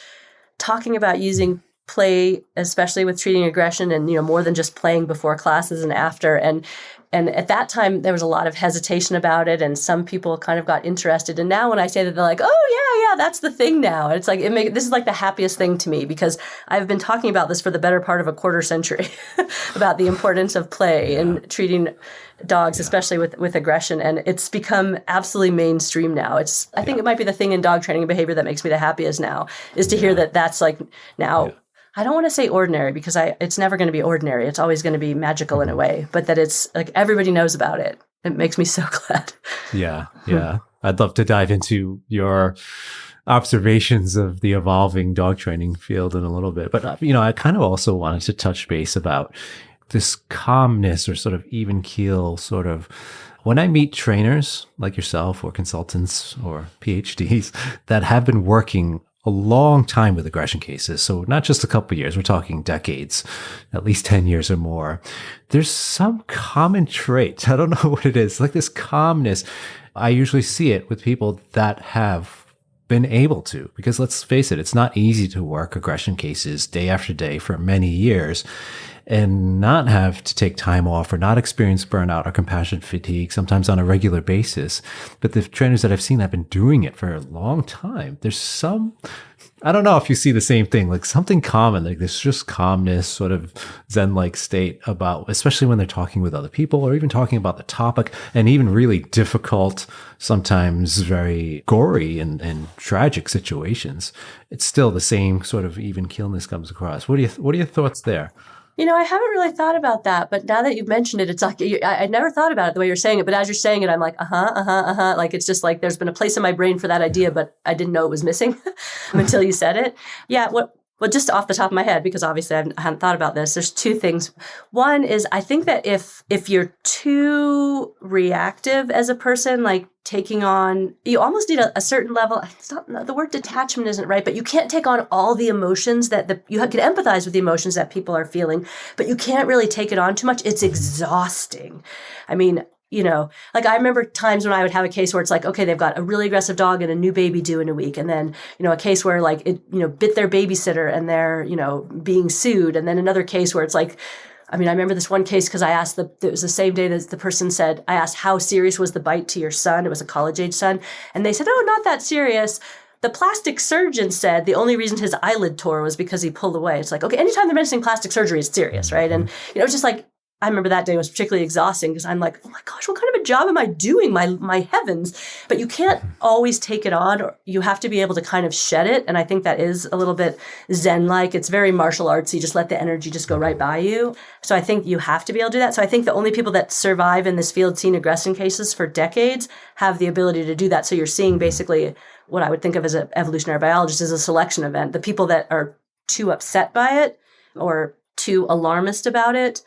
talking about using play, especially with treating aggression, and more than just playing before classes and after. And at that time there was a lot of hesitation about it, and some people kind of got interested. And now when I say that, they're like, "Oh yeah, that's the thing now." And it's like this is like the happiest thing to me, because I've been talking about this for the better part of a quarter century about the importance of play in treating dogs, especially with aggression, and it's become absolutely mainstream now. I think it might be the thing in dog training and behavior that makes me the happiest now, is to hear that that's like now. I don't want to say ordinary, because it's never going to be ordinary. It's always going to be magical in a way, but that it's like everybody knows about it. It makes me so glad. Yeah. I'd love to dive into your observations of the evolving dog training field in a little bit. But, I kind of also wanted to touch base about this calmness, or sort of even keel sort of, when I meet trainers like yourself, or consultants, or PhDs that have been working a long time with aggression cases. So not just a couple of years, we're talking decades, at least 10 years or more. There's some common trait. I don't know what it is, like this calmness. I usually see it with people that have been able to, because let's face it, it's not easy to work aggression cases day after day for many years and not have to take time off, or not experience burnout or compassion fatigue, sometimes on a regular basis. But the trainers that I've seen have been doing it for a long time. There's I don't know if you see the same thing, like something common, like this just calmness, sort of Zen-like state about, especially when they're talking with other people, or even talking about the topic, and even really difficult, sometimes very gory and tragic situations. It's still the same sort of even keelness comes across. What are your thoughts there? I haven't really thought about that, but now that you've mentioned it, it's like, I never thought about it the way you're saying it, but as you're saying it, I'm like, like, it's just like, there's been a place in my brain for that idea, but I didn't know it was missing until you said it. Yeah. Well, just off the top of my head, because obviously I hadn't thought about this, there's two things. One is, I think that if you're too reactive as a person, like taking on, you almost need a certain level. It's not, the word detachment isn't right, but you can't take on all the emotions you can empathize with the emotions that people are feeling, but you can't really take it on too much. It's exhausting. I mean, like I remember times when I would have a case where it's like, okay, they've got a really aggressive dog and a new baby due in a week. And then, a case where like it, bit their babysitter and they're, being sued. And then another case where it's like, I remember this one case because I asked it was the same day that the person said, I asked, how serious was the bite to your son? It was a college age son. And they said, oh, not that serious. The plastic surgeon said the only reason his eyelid tore was because he pulled away. It's like, okay, anytime they're mentioning plastic surgery, it's serious, right? And, it's just like, I remember that day was particularly exhausting because I'm like, oh my gosh, what kind of a job am I doing? My heavens. But you can't always take it on, or you have to be able to kind of shed it. And I think that is a little bit Zen-like. It's very martial arts. You just let the energy just go right by you. So I think you have to be able to do that. So I think the only people that survive in this field, seeing aggression cases for decades, have the ability to do that. So you're seeing basically what I would think of as an evolutionary biologist as a selection event. The people that are too upset by it or too alarmist about it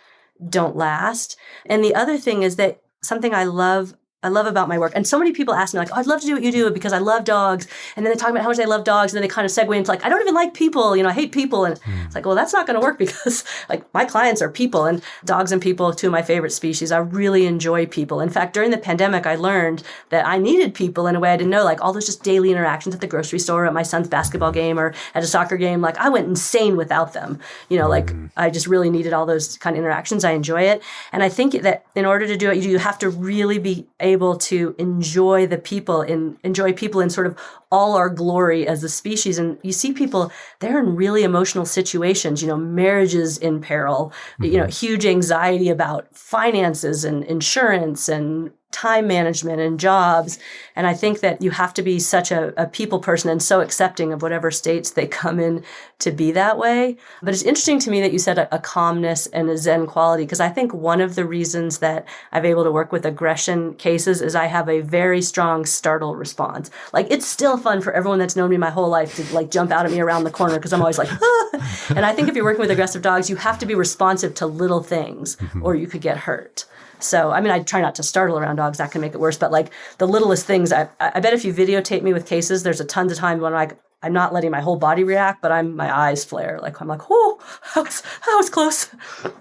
don't last. And the other thing is that something I love about my work, and so many people ask me like, oh, I'd love to do what you do because I love dogs. And then they talk about how much they love dogs. And then they kind of segue into like, I don't even like people, I hate people. And it's like, well, that's not going to work because like my clients are people, and dogs and people, two of my favorite species. I really enjoy people. In fact, during the pandemic, I learned that I needed people in a way I didn't know, like all those just daily interactions at the grocery store, at my son's basketball game, or at a soccer game. Like I went insane without them, like I just really needed all those kind of interactions. I enjoy it. And I think that in order to do it, you have to really be able to enjoy people in sort of all our glory as a species. And you see people, they're in really emotional situations, marriages in peril, huge anxiety about finances and insurance and time management and jobs. And I think that you have to be such a people person and so accepting of whatever states they come in to be that way. But it's interesting to me that you said a calmness and a Zen quality, because I think one of the reasons that I've able to work with aggression cases is I have a very strong startle response. Like, it's still fun for everyone that's known me my whole life to like jump out at me around the corner because I'm always like, ah! And I think if you're working with aggressive dogs, you have to be responsive to little things or you could get hurt. So, I mean, I try not to startle around dogs. That can make it worse. But like the littlest things, I bet if you videotape me with cases, there's a tons of time when I'm not letting my whole body react, but my eyes flare. Like, I'm like, oh, that was close.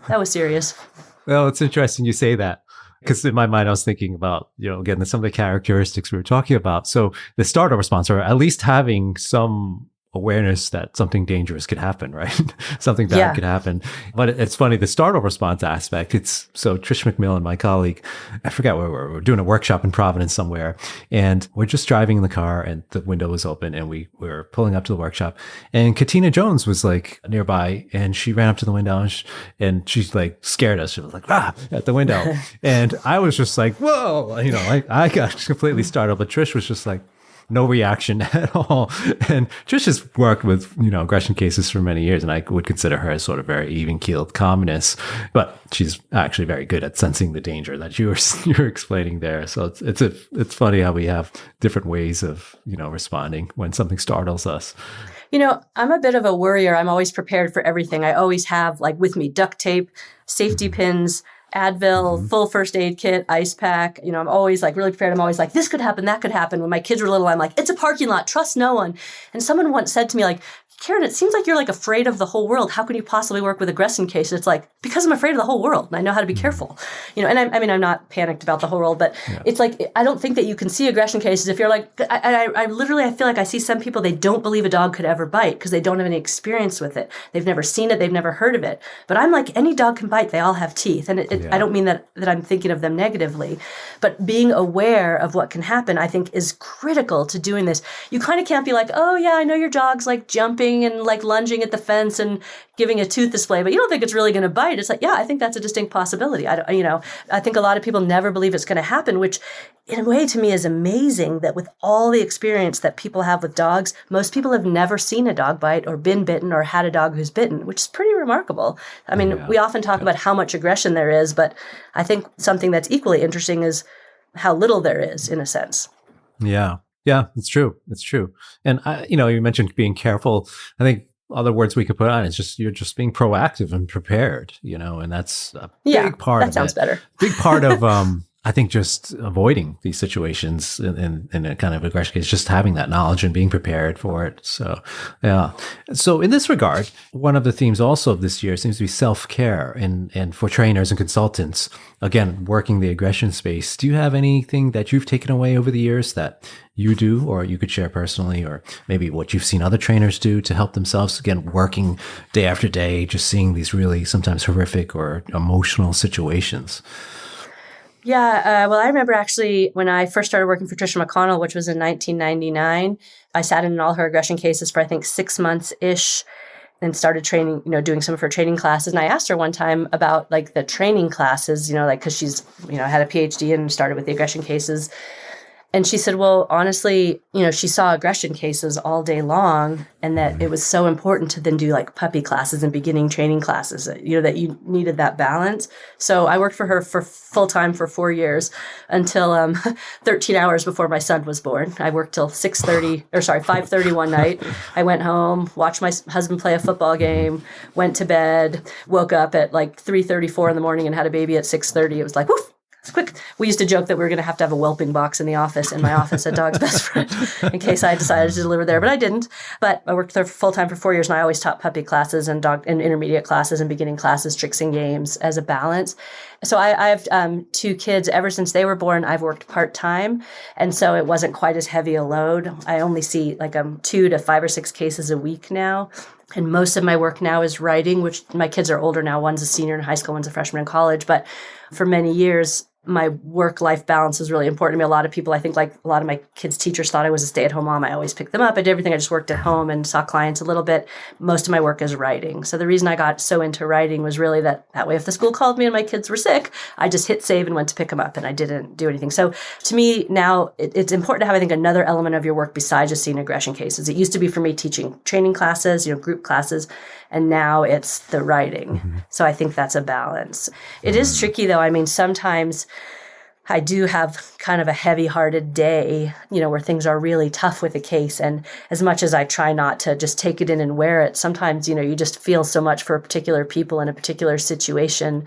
That was serious. Well, it's interesting you say that, because in my mind, I was thinking about, again, some of the characteristics we were talking about. So the startle response, or at least having some awareness that something dangerous could happen, right? Something bad could happen. But it's funny, the startle response aspect, so Trish McMillan, my colleague, I forgot where we were doing a workshop in Providence somewhere, and we're just driving in the car and the window was open and we were pulling up to the workshop, and Katina Jones was like nearby and she ran up to the window and she like scared us. She was like, at the window. And I was just like, whoa, I got completely startled, but Trish was just like, no reaction at all. And Trish has worked with, aggression cases for many years, and I would consider her as sort of very even-keeled calmness, but she's actually very good at sensing the danger that you're explaining there. So it's funny how we have different ways of, responding when something startles us. I'm a bit of a worrier. I'm always prepared for everything. I always have like with me duct tape, safety pins, Advil, full first aid kit, ice pack. I'm always like really prepared. I'm always like, this could happen, that could happen. When my kids were little, I'm like, it's a parking lot, trust no one. And someone once said to me, like, Karen, it seems like you're like afraid of the whole world. How can you possibly work with aggression cases? It's like, because I'm afraid of the whole world and I know how to be careful. And I'm not panicked about the whole world, but it's like, I don't think that you can see aggression cases if you're like, I feel like I see some people, they don't believe a dog could ever bite because they don't have any experience with it. They've never seen it. They've never heard of it. But I'm like, any dog can bite. They all have teeth. And I don't mean that I'm thinking of them negatively, but being aware of what can happen, I think is critical to doing this. You kind of can't be like, oh yeah, I know your dog's like jumping and like lunging at the fence and giving a tooth display, but you don't think it's really going to bite. It's like, yeah, I think that's a distinct possibility. I think a lot of people never believe it's going to happen, which in a way to me is amazing that with all the experience that people have with dogs, most people have never seen a dog bite or been bitten or had a dog who's bitten, which is pretty remarkable. I mean, we often talk about how much aggression there is, but I think something that's equally interesting is how little there is in a sense. Yeah. Yeah, it's true. It's true. And you mentioned being careful. I think other words we could put on is just you're just being proactive and prepared, and that's a big part of it. That sounds better. Big part of I think just avoiding these situations in a kind of aggression case, just having that knowledge and being prepared for it. So, yeah. So in this regard, one of the themes also of this year seems to be self-care and for trainers and consultants, again, working the aggression space. Do you have anything that you've taken away over the years that you do, or you could share personally, or maybe what you've seen other trainers do to help themselves, again, working day after day, just seeing these really sometimes horrific or emotional situations? Yeah, well, I remember actually when I first started working for Tricia McConnell, which was in 1999, I sat in all her aggression cases for I think 6 months-ish and started training, doing some of her training classes. And I asked her one time about like the training classes, because she's, had a PhD and started with the aggression cases. And she said, well, honestly, she saw aggression cases all day long and that it was so important to then do like puppy classes and beginning training classes, that you needed that balance. So I worked for her for full time for 4 years until 13 hours before my son was born. I worked till 5:30 one night. I went home, watched my husband play a football game, went to bed, woke up at like 3:34 in the morning and had a baby at 6:30. It was like, woof. Quick. We used to joke that we were going to have a whelping box in my office at Dog's Best Friend, in case I decided to deliver there, but I didn't. But I worked there full time for 4 years, and I always taught puppy classes and dog and intermediate classes and beginning classes, tricks and games as a balance. So I have 2 kids. Ever since they were born, I've worked part-time, and so it wasn't quite as heavy a load. I only see like 2 to 5 or 6 cases a week now. And most of my work now is writing, which my kids are older now. One's a senior in high school, one's a freshman in college. But for many years, my work-life balance is really important to me. A lot of people, I think like a lot of my kids' teachers thought I was a stay-at-home mom. I always picked them up. I did everything. I just worked at home and saw clients a little bit. Most of my work is writing. So the reason I got so into writing was really that way if the school called me and my kids were sick, I just hit save and went to pick them up and I didn't do anything. So to me now, it's important to have, I think, another element of your work besides just seeing aggression cases. It used to be for me teaching training classes, group classes, and now it's the writing. So I think that's a balance. It is tricky though. I mean, sometimes I do have kind of a heavy-hearted day, where things are really tough with a case. And as much as I try not to just take it in and wear it, sometimes, you just feel so much for particular people in a particular situation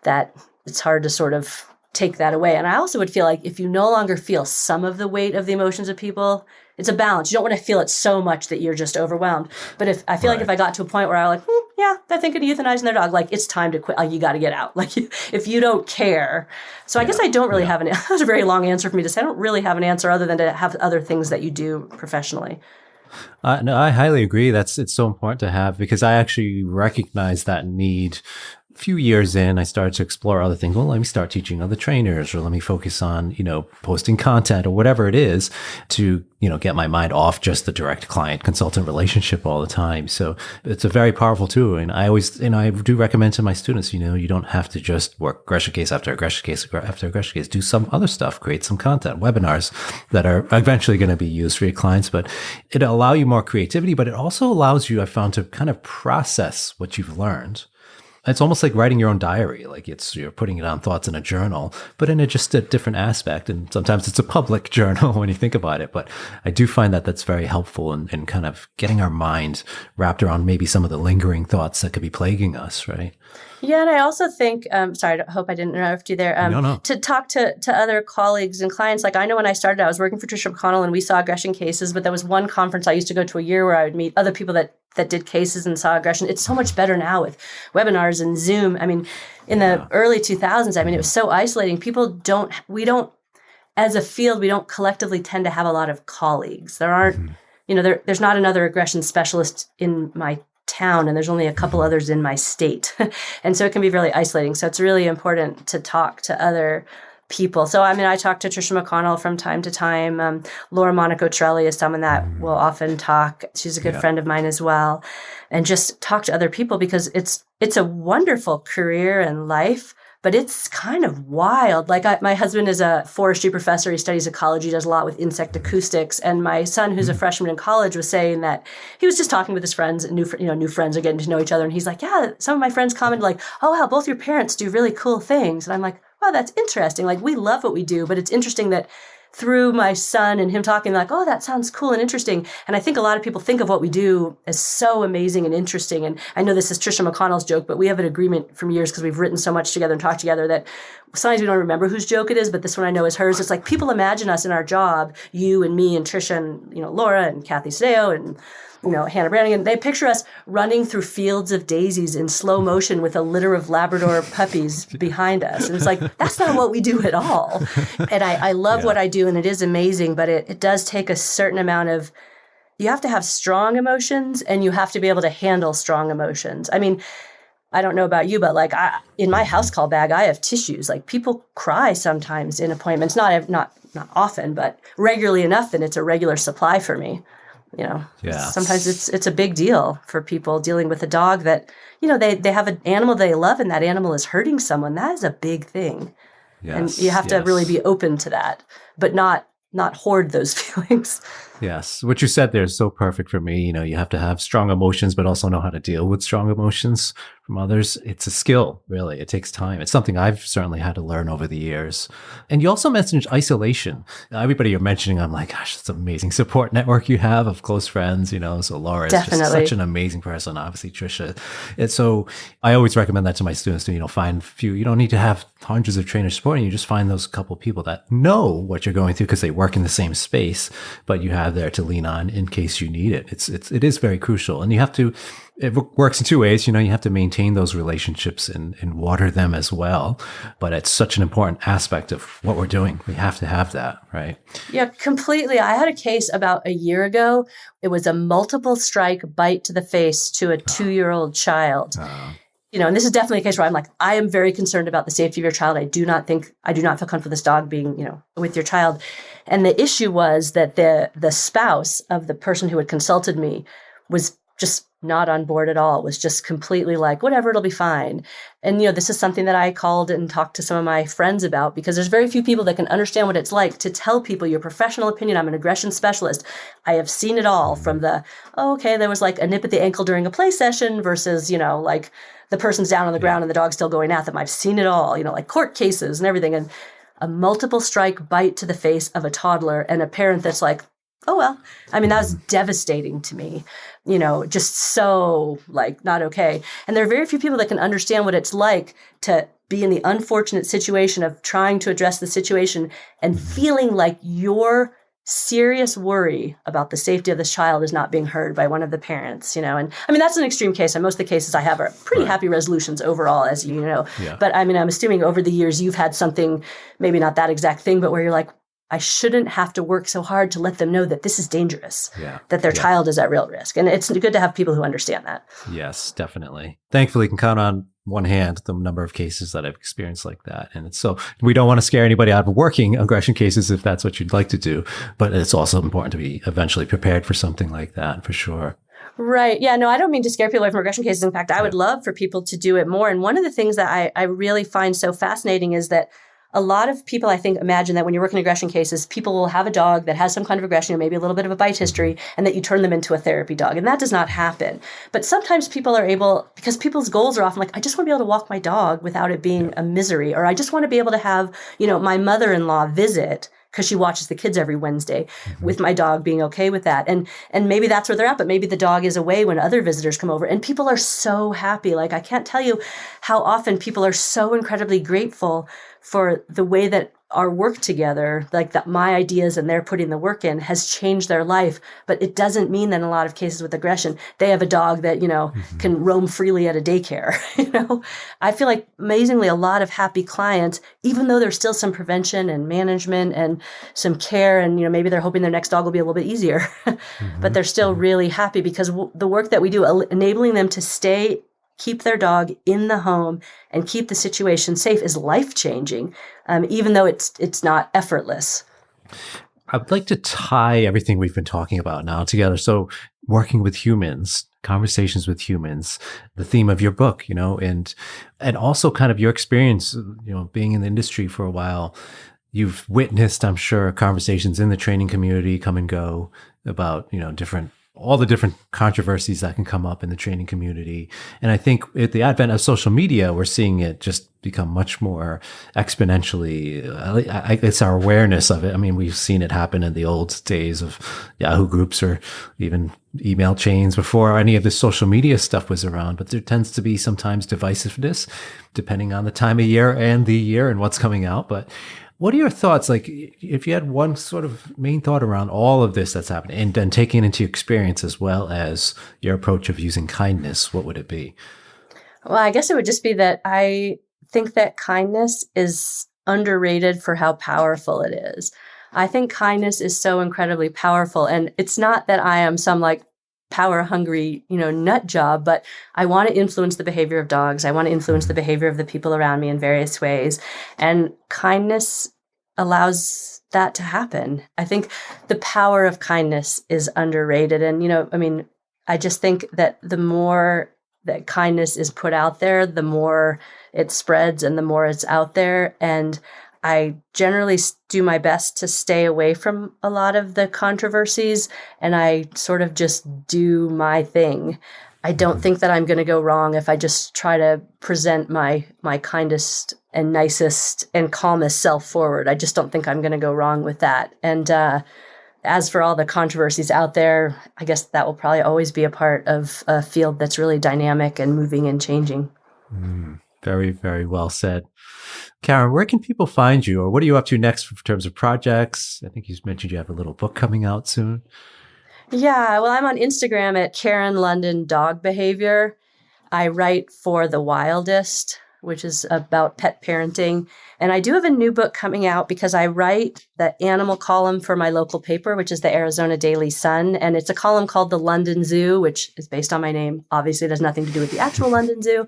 that it's hard to sort of take that away. And I also would feel like if you no longer feel some of the weight of the emotions of people, it's a balance. You don't want to feel it so much that you're just overwhelmed. But if I feel like if I got to a point where I was like, yeah, they're thinking of euthanizing their dog, like it's time to quit. Like, you got to get out. Like if you don't care. So I guess I don't really have that was a very long answer for me to say. I don't really have an answer other than to have other things that you do professionally. No, I highly agree. It's so important to have, because I actually recognize that need. Few years in, I started to explore other things. Well, let me start teaching other trainers, or let me focus on, posting content or whatever it is to, get my mind off just the direct client consultant relationship all the time. So it's a very powerful tool. And I always, I do recommend to my students, you don't have to just work aggression case after aggression case after aggression case. Do some other stuff, create some content, webinars that are eventually going to be used for your clients, but it'll allow you more creativity, but it also allows you, I found, to kind of process what you've learned. It's almost like writing your own diary. Like you're putting it on thoughts in a journal, but in just a different aspect. And sometimes it's a public journal when you think about it. But I do find that that's very helpful in kind of getting our mind wrapped around maybe some of the lingering thoughts that could be plaguing us, right? Yeah, and I also think, sorry, I hope I didn't interrupt you there, No. to talk to other colleagues and clients. Like I know when I started, I was working for Tricia McConnell and we saw aggression cases, but there was one conference I used to go to a year where I would meet other people that did cases and saw aggression. It's so much better now with webinars and Zoom. I mean, in the early 2000s, it was so isolating. We don't, as a field, we don't collectively tend to have a lot of colleagues. There aren't, there's not another aggression specialist in my town, and there's only a couple others in my state. And so it can be really isolating. So it's really important to talk to other people. So, I talk to Tricia McConnell from time to time. Laura Monaco Trelli is someone that will often talk. She's a good friend of mine as well. And just talk to other people, because it's a wonderful career and life, but it's kind of wild. Like my husband is a forestry professor. He studies ecology, does a lot with insect acoustics. And my son, who's a freshman in college, was saying that he was just talking with his friends, and new friends are getting to know each other. And he's like, yeah, some of my friends commented like, oh, wow, both your parents do really cool things. And I'm like, wow, that's interesting. Like, we love what we do, but it's interesting that through my son and him talking, like, oh, that sounds cool and interesting. And I think a lot of people think of what we do as so amazing and interesting. And I know this is Tricia McConnell's joke, but we have an agreement from years, because we've written so much together and talked together, that sometimes we don't remember whose joke it is, but this one I know is hers. It's like, people imagine us in our job, you and me and Tricia and, Laura and Kathy Sadeo and, Hannah Brannigan, they picture us running through fields of daisies in slow motion with a litter of Labrador puppies behind us. And it's like, that's not what we do at all. And I love what I do, and it is amazing, but it does take a certain amount of, you have to have strong emotions, and you have to be able to handle strong emotions. I don't know about you, but like in my house call bag, I have tissues. Like, people cry sometimes in appointments, not often, but regularly enough that it's a regular supply for me. Sometimes it's a big deal for people dealing with a dog that, they have an animal they love, and that animal is hurting someone. That is a big thing. Yes, and you have to really be open to that, but not hoard those feelings. Yes. What you said there is so perfect for me. You have to have strong emotions, but also know how to deal with strong emotions from others. It's a skill, really. It takes time. It's something I've certainly had to learn over the years. And you also mentioned isolation. Everybody you're mentioning, I'm like, gosh, it's an amazing support network you have of close friends, So Laura is just such an amazing person. Obviously, Tricia. And so I always recommend that to my students to, find few. You don't need to have hundreds of trainers supporting you. Just find those couple people that know what you're going through, because they work in the same space, but you have there to lean on in case you need it. It is very crucial. And it works in two ways. You have to maintain those relationships and water them as well. But it's such an important aspect of what we're doing. We have to have that, right? Yeah, completely. I had a case about a year ago. It was a multiple strike bite to the face to a 2-year-old child. And this is definitely a case where I'm like, I am very concerned about the safety of your child. I do not feel comfortable with this dog being, with your child. And the issue was that the spouse of the person who had consulted me was just not on board at all, was just completely like, whatever, it'll be fine. And, this is something that I called and talked to some of my friends about, because there's very few people that can understand what it's like to tell people your professional opinion. I'm an aggression specialist. I have seen it all, from the, there was like a nip at the ankle during a play session versus, like the person's down on the ground and the dog's still going at them. I've seen it all, like court cases and everything. And a multiple strike bite to the face of a toddler and a parent that's like, oh, well, that was devastating to me, just so like not okay. And there are very few people that can understand what it's like to be in the unfortunate situation of trying to address the situation and feeling like your serious worry about the safety of this child is not being heard by one of the parents, and that's an extreme case. And most of the cases I have are pretty happy resolutions overall, as you know. Yeah. But I'm assuming over the years you've had something, maybe not that exact thing, but where you're like, I shouldn't have to work so hard to let them know that this is dangerous, that their child is at real risk. And it's good to have people who understand that. Yes, definitely. Thankfully, you can count on one hand the number of cases that I've experienced like that. And so we don't want to scare anybody out of working aggression cases if that's what you'd like to do. But it's also important to be eventually prepared for something like that, for sure. Right. Yeah, no, I don't mean to scare people away from aggression cases. In fact, I would love for people to do it more. And one of the things that I really find so fascinating is that a lot of people, I think, imagine that when you're working aggression cases, people will have a dog that has some kind of aggression or maybe a little bit of a bite history, and that you turn them into a therapy dog. And that does not happen. But sometimes people are able, because people's goals are often like, I just want to be able to walk my dog without it being a misery, or I just want to be able to have, my mother-in-law visit because she watches the kids every Wednesday, with my dog being okay with that. And maybe that's where they're at, but maybe the dog is away when other visitors come over. And people are so happy. Like, I can't tell you how often people are so incredibly grateful for the way that our work together, like that my ideas and they're putting the work in, has changed their life. But it doesn't mean that in a lot of cases with aggression, they have a dog that, can roam freely at a daycare. I feel like amazingly a lot of happy clients, even though there's still some prevention and management and some care, and, maybe they're hoping their next dog will be a little bit easier, but they're still really happy because the work that we do, enabling them to keep their dog in the home and keep the situation safe, is life-changing, even though it's not effortless. I'd like to tie everything we've been talking about now together. So working with humans, conversations with humans, the theme of your book, and also kind of your experience, being in the industry for a while. You've witnessed, I'm sure, conversations in the training community come and go about, all the different controversies that can come up in the training community. And I think at the advent of social media, we're seeing it just become much more exponentially. It's our awareness of it. We've seen it happen in the old days of Yahoo groups or even email chains before any of the social media stuff was around. But there tends to be sometimes divisiveness depending on the time of year and what's coming out. But what are your thoughts? Like, if you had one sort of main thought around all of this that's happening, and then taking into your experience as well as your approach of using kindness, what would it be? Well, I guess it would just be that I think that kindness is underrated for how powerful it is. I think kindness is so incredibly powerful. And it's not that I am some like power hungry, nut job, but I want to influence the behavior of dogs. I want to influence the behavior of the people around me in various ways. And kindness allows that to happen. I think the power of kindness is underrated. And, I just think that the more that kindness is put out there, the more it spreads and the more it's out there. And I generally do my best to stay away from a lot of the controversies, and I sort of just do my thing. I don't think that I'm going to go wrong if I just try to present my kindest and nicest and calmest self forward. I just don't think I'm going to go wrong with that. And as for all the controversies out there, I guess that will probably always be a part of a field that's really dynamic and moving and changing. Very, very well said. Karen, where can people find you, or what are you up to next in terms of projects? I think you mentioned you have a little book coming out soon. Yeah, well, I'm on Instagram at Karen London Dog Behavior. I write for The Wildest, which is about pet parenting. And I do have a new book coming out because I write the animal column for my local paper, which is the Arizona Daily Sun. And it's a column called The London Zoo, which is based on my name. Obviously, it has nothing to do with the actual London Zoo.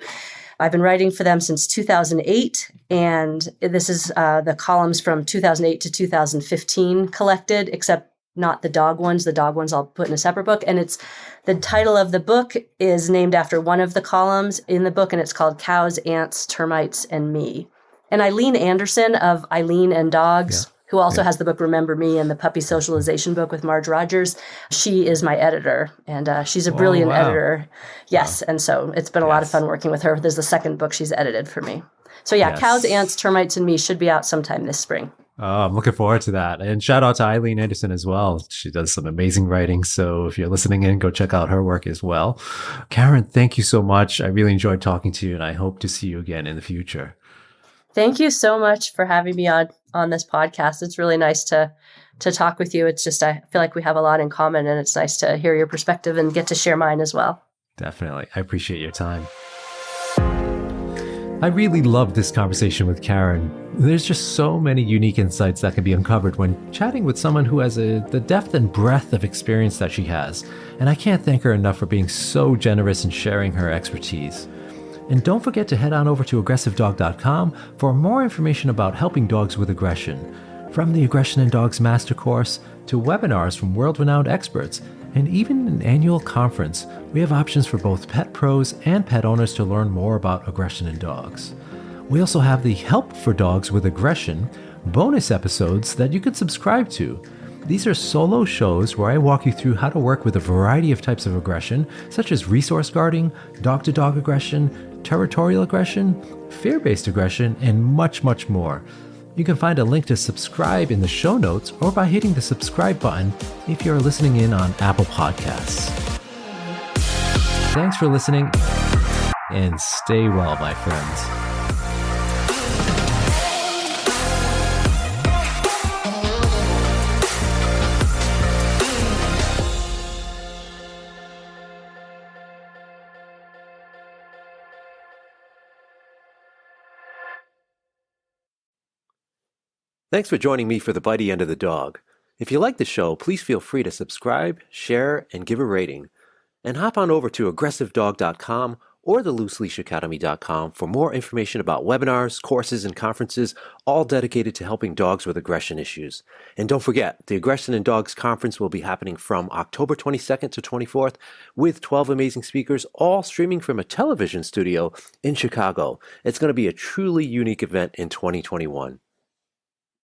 I've been writing for them since 2008, and this is the columns from 2008 to 2015 collected, except not the dog ones. The dog ones I'll put in a separate book. And the title of the book is named after one of the columns in the book, and it's called Cows, Ants, Termites, and Me. And Eileen Anderson of Eileen and Dogs, who also has the book Remember Me and the Puppy Socialization book with Marge Rogers, she is my editor, and she's a brilliant editor. Yes, and so it's been a lot of fun working with her. There's the second book she's edited for me. So Cows, Ants, Termites, and Me should be out sometime this spring. Oh, I'm looking forward to that. And shout out to Eileen Anderson as well. She does some amazing writing. So if you're listening in, go check out her work as well. Karen, thank you so much. I really enjoyed talking to you, and I hope to see you again in the future. Thank you so much for having me on this podcast. It's really nice to talk with you. It's just, I feel like we have a lot in common, and it's nice to hear your perspective and get to share mine as well. Definitely. I appreciate your time. I really loved this conversation with Karen. There's just so many unique insights that can be uncovered when chatting with someone who has the depth and breadth of experience that she has. And I can't thank her enough for being so generous and sharing her expertise. And don't forget to head on over to aggressivedog.com for more information about helping dogs with aggression. From the Aggression in Dogs Master Course to webinars from world-renowned experts, and even an annual conference, we have options for both pet pros and pet owners to learn more about aggression in dogs. We also have the Help for Dogs with Aggression bonus episodes that you can subscribe to. These are solo shows where I walk you through how to work with a variety of types of aggression, such as resource guarding, dog-to-dog aggression, territorial aggression, fear-based aggression, and much, much more. You can find a link to subscribe in the show notes or by hitting the subscribe button if you're listening in on Apple Podcasts. Thanks for listening, and stay well, my friends. Thanks for joining me for the Bitey End of the Dog. If you like the show, please feel free to subscribe, share, and give a rating. And hop on over to aggressivedog.com or the looseleashacademy.com for more information about webinars, courses, and conferences, all dedicated to helping dogs with aggression issues. And don't forget, the Aggression in Dogs Conference will be happening from October 22nd to 24th with 12 amazing speakers, all streaming from a television studio in Chicago. It's going to be a truly unique event in 2021.